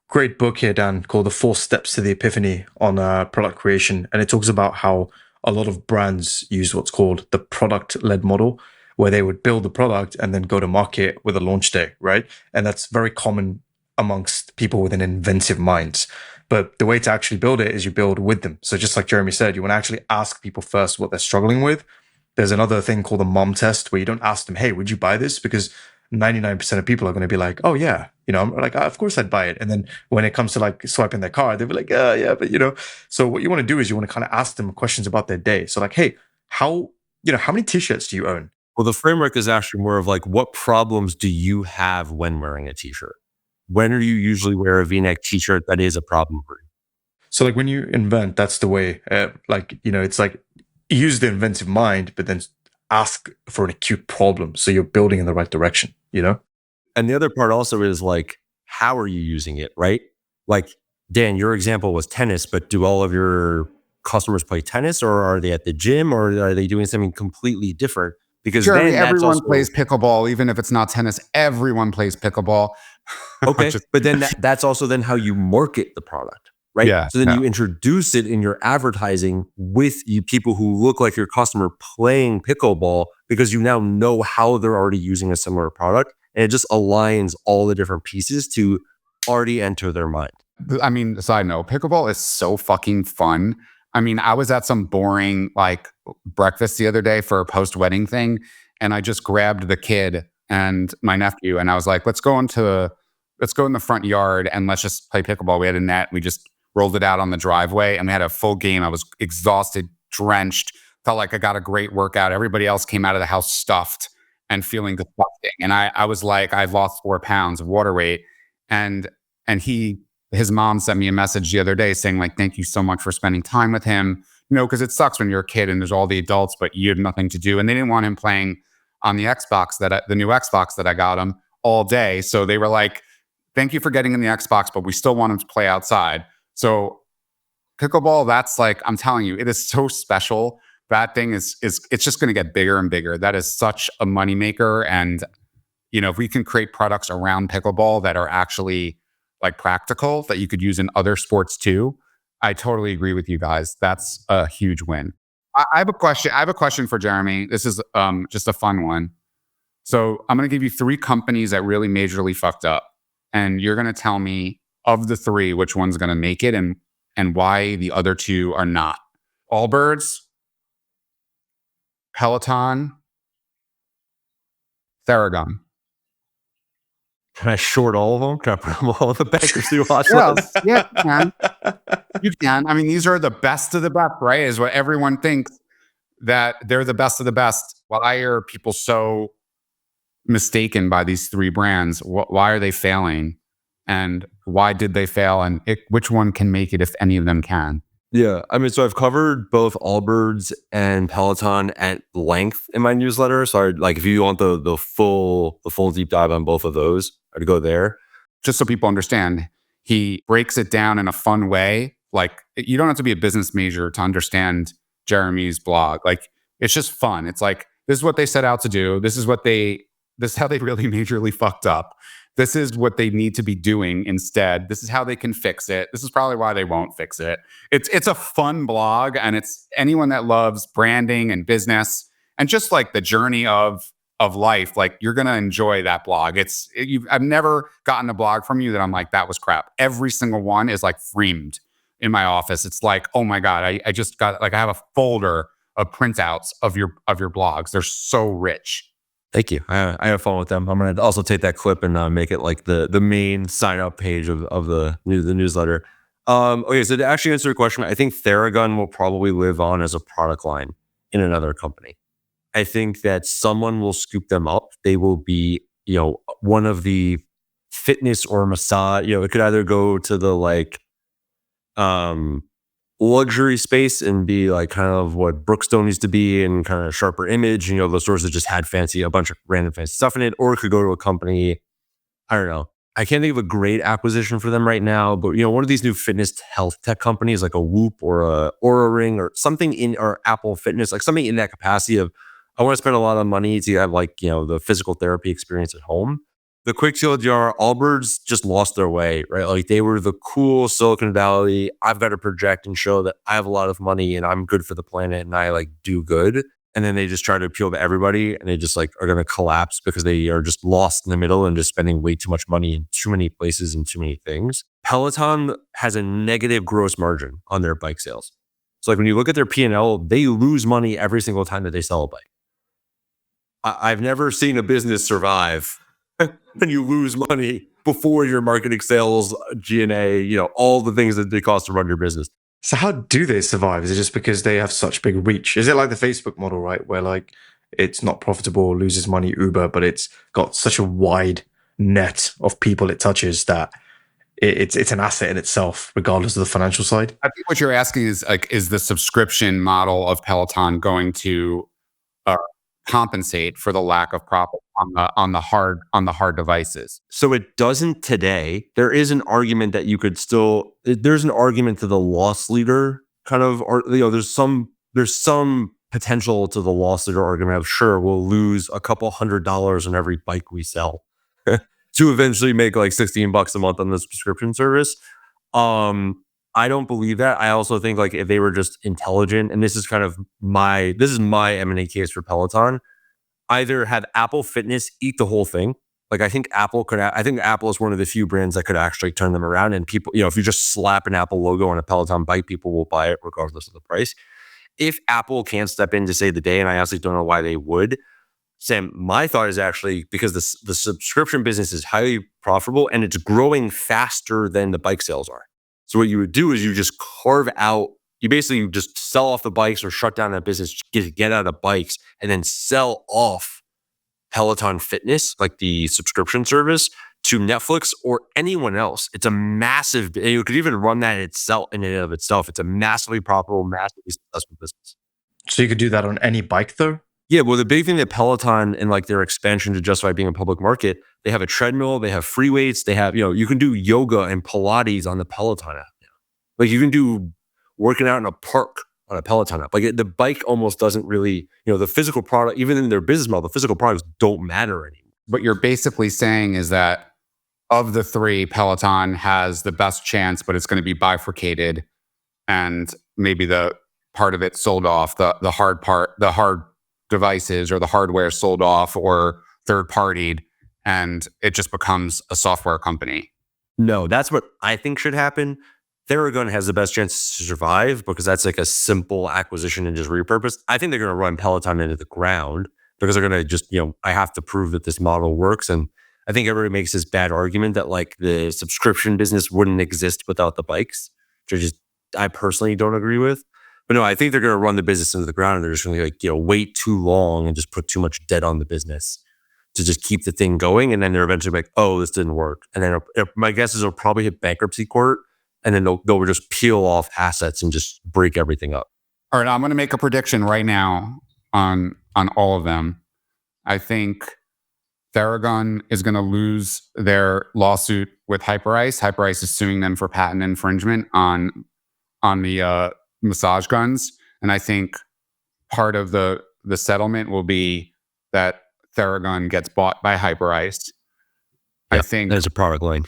great book here, Dan, called The 4 Steps to the Epiphany on product creation. And it talks about how a lot of brands use what's called the product-led model, where they would build the product and then go to market with a launch day, right? And that's very common amongst people with an inventive mind. But the way to actually build it is you build with them. So just like Jeremy said, you want to actually ask people first what they're struggling with. There's another thing called the mom test where you don't ask them, hey, would you buy this? Because 99% of people are going to be like, oh yeah, I'm like, of course I'd buy it. And then when it comes to like swiping their card, they'll be like, yeah, but so what you want to do is you want to kind of ask them questions about their day. So like, hey, how many t-shirts do you own? Well, the framework is actually more of like, what problems do you have when wearing a t-shirt? When are you usually wear a V-neck t-shirt that is a problem for you? So like when you invent, that's the way, it's like use the inventive mind, but then ask for an acute problem. So you're building in the right direction, And the other part also is like, how are you using it, right? Like, Dan, your example was tennis, but do all of your customers play tennis, or are they at the gym, or are they doing something completely different? Because Jeremy, then everyone plays pickleball, even if it's not tennis. Everyone plays pickleball. Okay, but then that's also then how you market the product, right? Yeah. So then you introduce it in your advertising with you people who look like your customer playing pickleball, because you now know how they're already using a similar product, and it just aligns all the different pieces to already enter their mind. I mean, side note, pickleball is so fucking fun. I mean, I was at some boring like breakfast the other day for a post-wedding thing, and I just grabbed the kid and my nephew, and I was like, let's go in the front yard and let's just play pickleball. We had a net. We just rolled it out on the driveway, and we had a full game. I was exhausted, drenched, felt like I got a great workout. Everybody else came out of the house stuffed and feeling disgusting. And I was like, I've lost 4 pounds of water weight. And his mom sent me a message the other day saying like, thank you so much for spending time with him. Because it sucks when you're a kid and there's all the adults, but you have nothing to do. And they didn't want him playing on the Xbox the new Xbox that I got him all day. So they were like, thank you for getting in the Xbox, but we still want him to play outside. So pickleball, that's like, I'm telling you, it is so special. That thing it's just going to get bigger and bigger. That is such a moneymaker. And, if we can create products around pickleball that are actually like practical, that you could use in other sports too, I totally agree with you guys. That's a huge win. I have a question. I have a question for Jeremy. This is just a fun one. So I'm going to give you 3 companies that really majorly fucked up. And you're going to tell me of the 3, which one's going to make it and why the other 2 are not. Allbirds, Peloton, Theragun. Can I short all of them? Can I put them all on the bankruptcy watch list? Yeah, you can. You can. I mean, these are the best of the best, right? Is what everyone thinks, that they're the best of the best. Why are people so mistaken by these 3 brands? Why are they failing? And why did they fail? And which one can make it if any of them can? Yeah. I mean, so I've covered both Allbirds and Peloton at length in my newsletter. So if you want the full deep dive on both of those, I'd go there. Just so people understand, he breaks it down in a fun way. Like, you don't have to be a business major to understand Jeremy's blog. Like, it's just fun. It's like, this is what they set out to do. This is how they really majorly fucked up. This is what they need to be doing instead. This is how they can fix it. This is probably why they won't fix it. It's a fun blog, and it's anyone that loves branding and business and just like the journey of life, like, you're going to enjoy that blog. I've never gotten a blog from you that I'm like, that was crap. Every single one is like framed in my office. It's like, oh my God, I just got, like, I have a folder of printouts of your blogs. They're so rich. Thank you. I have fun with them. I'm going to also take that clip and make it like the main sign up page of the newsletter. Okay, so to actually answer your question, I think Theragun will probably live on as a product line in another company. I think that someone will scoop them up. They will be, one of the fitness or massage. It could either go to the luxury space and be like kind of what Brookstone used to be and kind of sharper image, the stores that just had a bunch of random fancy stuff in it, or it could go to a company. I don't know. I can't think of a great acquisition for them right now, but one of these new fitness health tech companies like a Whoop or a Oura Ring or something or Apple Fitness, like something in that capacity of, I want to spend a lot of money to have the physical therapy experience at home. The quick TLDR, Allbirds just lost their way, right? Like, they were the cool Silicon Valley, I've got to project and show that I have a lot of money and I'm good for the planet and I do good. and then they just try to appeal to everybody, and they just like are going to collapse because they are just lost in the middle and just spending way too much money in too many places and too many things. Peloton has a negative gross margin on their bike sales. So like when you look at their P&L, they lose money every single time that they sell a bike. I've never seen a business survive when you lose money before your marketing, sales, G&A, all the things that they cost to run your business. So how do they survive? Is it just because they have such big reach? Is it like the Facebook model, right? Where like it's not profitable, loses money, Uber, but it's got such a wide net of people it touches that it's an asset in itself, regardless of the financial side. I think what you're asking is like, is the subscription model of Peloton going to compensate for the lack of profit on the hard devices? So it doesn't today. There is an argument that you could still. There's an argument to the loss leader kind of, or there's some potential to the loss leader argument of sure we'll lose a couple $100 on every bike we sell to eventually make like $16 a month on the subscription service. I don't believe that. I also think like if they were just intelligent, and this is my M&A case for Peloton, either have Apple Fitness eat the whole thing. Like I think Apple is one of the few brands that could actually turn them around. And people, if you just slap an Apple logo on a Peloton bike, people will buy it regardless of the price. If Apple can't step in to save the day, and I honestly don't know why they would, Sam, my thought is actually because the subscription business is highly profitable and it's growing faster than the bike sales are. So what you would do is you just carve out, you basically just sell off the bikes or shut down that business, get out of bikes, and then sell off Peloton Fitness, like the subscription service, to Netflix or anyone else. It's a massive, you could even run that in and of itself. It's a massively profitable, massively successful business. So you could do that on any bike though? Yeah, well, the big thing that Peloton and like their expansion to justify being a public market, they have a treadmill, they have free weights, they have, you can do yoga and Pilates on the Peloton app now. Like you can do working out in a park on a Peloton app. Like the bike almost doesn't really, the physical product, even in their business model, the physical products don't matter anymore. What you're basically saying is that of the three, Peloton has the best chance, but it's going to be bifurcated, and maybe the part of it sold off, the hard devices or the hardware sold off or third partied, and it just becomes a software company. No, that's what I think should happen. Theragun has the best chance to survive because that's like a simple acquisition and just repurpose. I think they're going to run Peloton into the ground because they're going to just, I have to prove that this model works. And I think everybody makes this bad argument that like the subscription business wouldn't exist without the bikes, which I personally don't agree with. But no, I think they're going to run the business into the ground, and they're just going to wait too long and just put too much debt on the business to just keep the thing going. And then they're eventually like, oh, this didn't work. And then my guess is they'll probably hit bankruptcy court, and then they'll just peel off assets and just break everything up. All right, I'm going to make a prediction right now on all of them. I think Theragun is going to lose their lawsuit with Hyperice. Hyperice is suing them for patent infringement on the massage guns, and I think part of the settlement will be that Theragun gets bought by Hyperice. Yeah, I think there's a product line.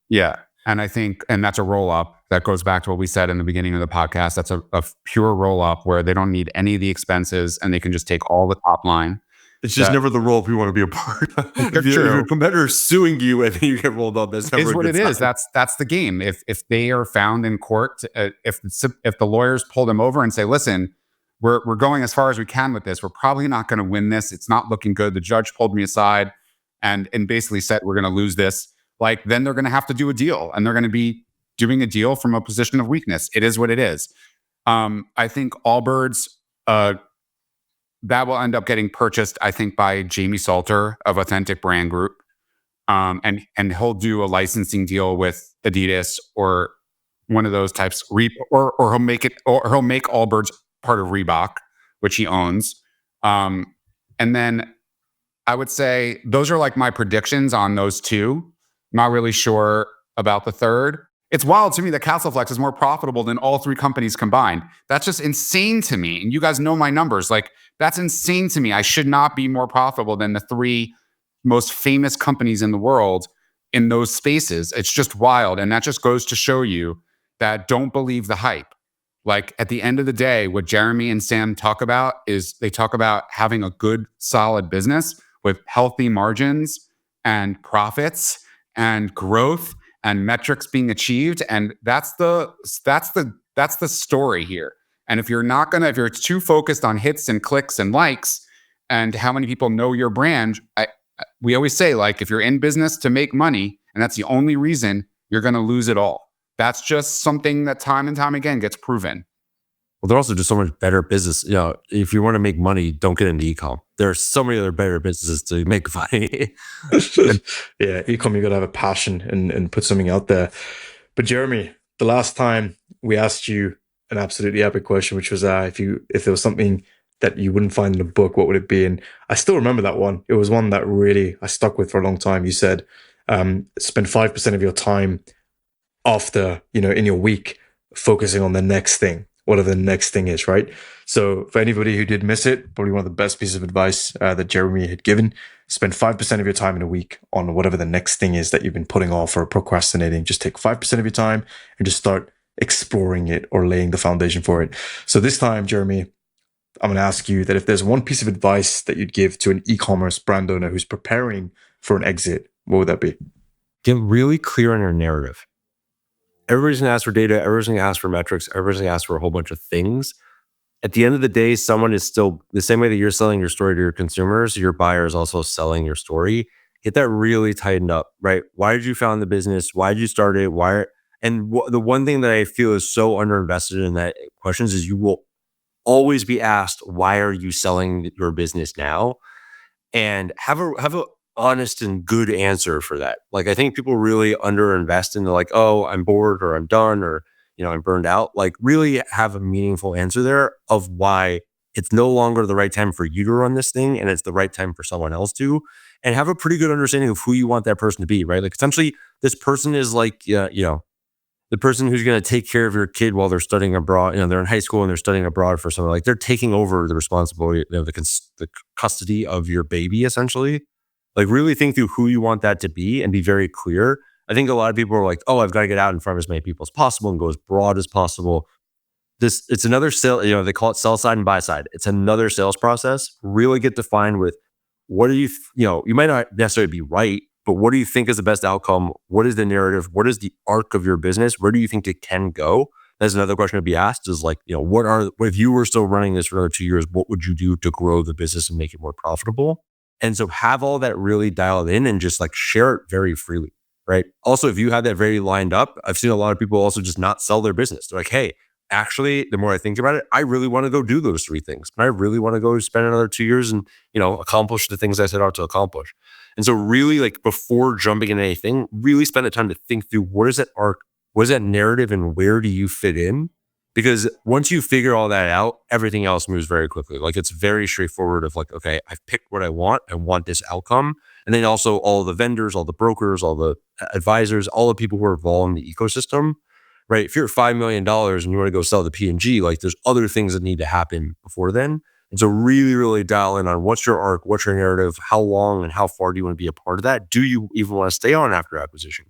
Yeah, and I think, and that's a roll up. That goes back to what we said in the beginning of the podcast. That's a pure roll up where they don't need any of the expenses and they can just take all the top line. It's just never the roll up you want to be a part of. If your competitor is suing you and you get rolled up, that's never what it is. That's the game. If they are found in court, if the lawyers pull them over and say, listen, we're going as far as we can with this, we're probably not going to win this. It's not looking good. The judge pulled me aside and basically said we're going to lose this. Like, then they're going to have to do a deal, and they're going to be doing a deal from a position of weakness. It is what it is. I think Allbirds, that will end up getting purchased, I think, by Jamie Salter of Authentic Brand Group. And he'll do a licensing deal with Adidas or one of those types, or he'll make Allbirds part of Reebok, which he owns. And then I would say those are like my predictions on those two. Not really sure about the third. It's wild to me that CastleFlex is more profitable than all three companies combined. That's just insane to me. And you guys know my numbers. Like, that's insane to me. I should not be more profitable than the three most famous companies in the world in those spaces. It's just wild. And that just goes to show you that don't believe the hype. Like at the end of the day, what Jeremy and Sam talk about is they talk about having a good, solid business with healthy margins and profits and growth and metrics being achieved. And that's the story here. And if you're too focused on hits and clicks and likes and how many people know your brand, we always say, like, if you're in business to make money and that's the only reason, you're going to lose it all. That's just something that time and time again gets proven. Well, they're also just so much better business. If you want to make money, don't get into e-com. There are so many other better businesses to make money. Yeah, e-com, you got to have a passion and put something out there. But Jeremy, the last time we asked you an absolutely epic question, which was if there was something that you wouldn't find in a book, what would it be? And I still remember that one. It was one that really I stuck with for a long time. You said, spend 5% of your time after, in your week, focusing on the next thing, whatever the next thing is, right? So for anybody who did miss it, probably one of the best pieces of advice that Jeremy had given, spend 5% of your time in a week on whatever the next thing is that you've been putting off or procrastinating. Just take 5% of your time and just start exploring it or laying the foundation for it. So this time, Jeremy, I'm going to ask you that if there's one piece of advice that you'd give to an e-commerce brand owner who's preparing for an exit, what would that be? Get really clear on your narrative. Everybody's going to ask for data. Everybody's going to ask for metrics. Everybody's going to ask for a whole bunch of things. At the end of the day, someone is still the same way that you're selling your story to your consumers, your buyer is also selling your story. Get that really tightened up, right? Why did you found the business? Why did you start it? The one thing that I feel is so underinvested in that questions is you will always be asked, why are you selling your business now? And have a honest and good answer for that. Like, I think people really underinvest into like, oh, I'm bored or I'm done or, I'm burned out. Like, really have a meaningful answer there of why it's no longer the right time for you to run this thing and it's the right time for someone else to, and have a pretty good understanding of who you want that person to be, right? Like, essentially, this person is like, the person who's going to take care of your kid while they're studying abroad. They're in high school and they're studying abroad for something. Like, they're taking over the responsibility, the custody of your baby, essentially. Like, really think through who you want that to be and be very clear. I think a lot of people are like, oh, I've got to get out in front of as many people as possible and go as broad as possible. It's another sale, they call it sell side and buy side. It's another sales process. Really get defined with what do you might not necessarily be right, but what do you think is the best outcome? What is the narrative? What is the arc of your business? Where do you think it can go? That's another question to be asked is like, what if you were still running this for another 2 years, what would you do to grow the business and make it more profitable? And so have all that really dialed in and just like share it very freely, right? Also, if you have that very lined up, I've seen a lot of people also just not sell their business. They're like, hey, actually, the more I think about it, I really want to go do those 3 things. I really want to go spend another 2 years and, accomplish the things I set out to accomplish. And so really, like, before jumping into anything, really spend the time to think through what is that arc, what is that narrative, and where do you fit in? Because once you figure all that out, everything else moves very quickly. Like, it's very straightforward of like, okay, I've picked what I want this outcome. And then also all the vendors, all the brokers, all the advisors, all the people who are involved in the ecosystem, right? If you're at $5 million and you want to go sell the P&G, like, there's other things that need to happen before then. And so really, really dial in on what's your arc, what's your narrative, how long and how far do you want to be a part of that? Do you even want to stay on after acquisition?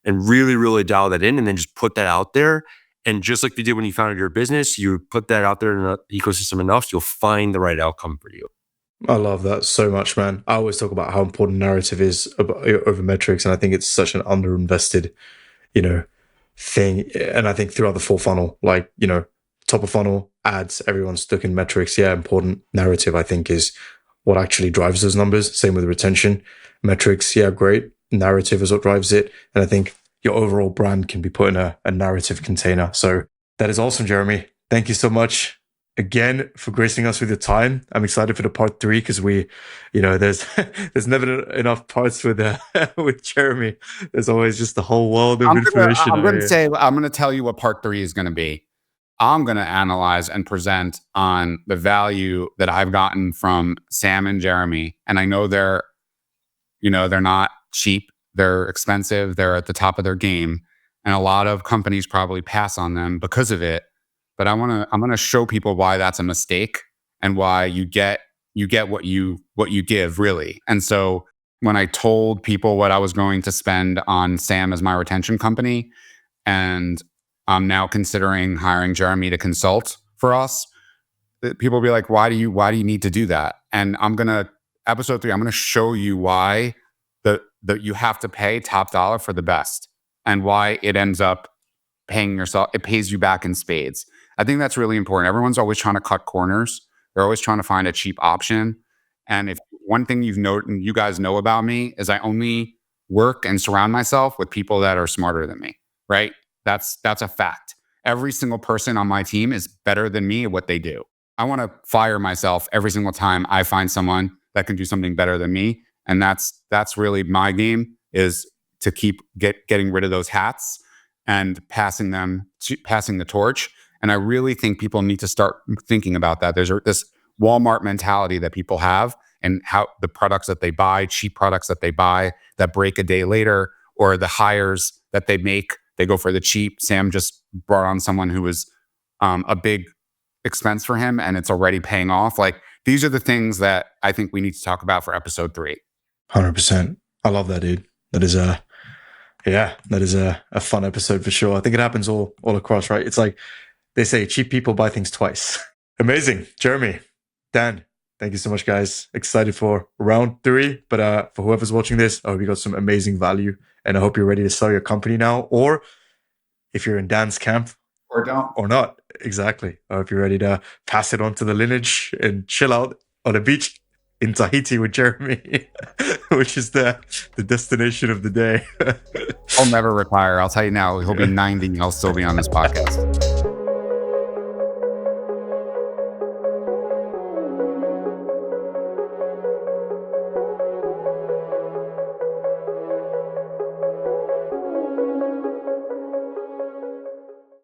And really, really dial that in and then just put that out there. And just like you did when you founded your business, you put that out there in the ecosystem enough, you'll find the right outcome for you. I love that so much, man. I always talk about how important narrative is over metrics. And I think it's such an underinvested, thing. And I think throughout the full funnel, like, top of funnel, ads, everyone's stuck in metrics. Yeah, important. Narrative, I think, is what actually drives those numbers. Same with retention. Metrics, yeah, great. Narrative is what drives it. And I think your overall brand can be put in a narrative container. So that is awesome, Jeremy. Thank you so much again for gracing us with your time. I'm excited for the part 3 because there's never enough parts with Jeremy. There's always just the whole world of information. I'm going to tell you what part 3 is going to be. I'm going to analyze and present on the value that I've gotten from Sam and Jeremy. And I know they're not cheap. They're expensive. They're at the top of their game. And a lot of companies probably pass on them because of it. But I'm going to show people why that's a mistake and why you get what you give, really. And so when I told people what I was going to spend on Sam as my retention company, and I'm now considering hiring Jeremy to consult for us. People will be like, why do you need to do that? And episode 3, I'm gonna show you why that you have to pay top dollar for the best, and why it ends up it pays you back in spades. I think that's really important. Everyone's always trying to cut corners. They're always trying to find a cheap option. And if one thing you guys know about me is I only work and surround myself with people that are smarter than me, right? That's a fact. Every single person on my team is better than me at what they do. I want to fire myself every single time I find someone that can do something better than me. And that's really my game, is to keep getting rid of those hats and passing the torch. And I really think people need to start thinking about that. There's this Walmart mentality that people have, and how the products that they buy, cheap products that they buy that break a day later, or the hires that they make, they go for the cheap. Sam just brought on someone who was a big expense for him, and it's already paying off. Like, these are the things that I think we need to talk about for episode 3. 100%. I love that, dude. That is a fun episode for sure. I think it happens all across, right? It's like they say, cheap people buy things twice. Amazing. Jeremy, Dan, thank you so much, guys. Excited for round 3. But for whoever's watching this, I hope you got some amazing value, and I hope you're ready to sell your company now, or if you're in Dan's camp, Or don't. or not. Exactly. I hope you're ready to pass it on to the lineage and chill out on a beach in Tahiti with Jeremy, which is the destination of the day. I'll never retire. I'll tell you now, he'll be 90 and I'll still be on this podcast.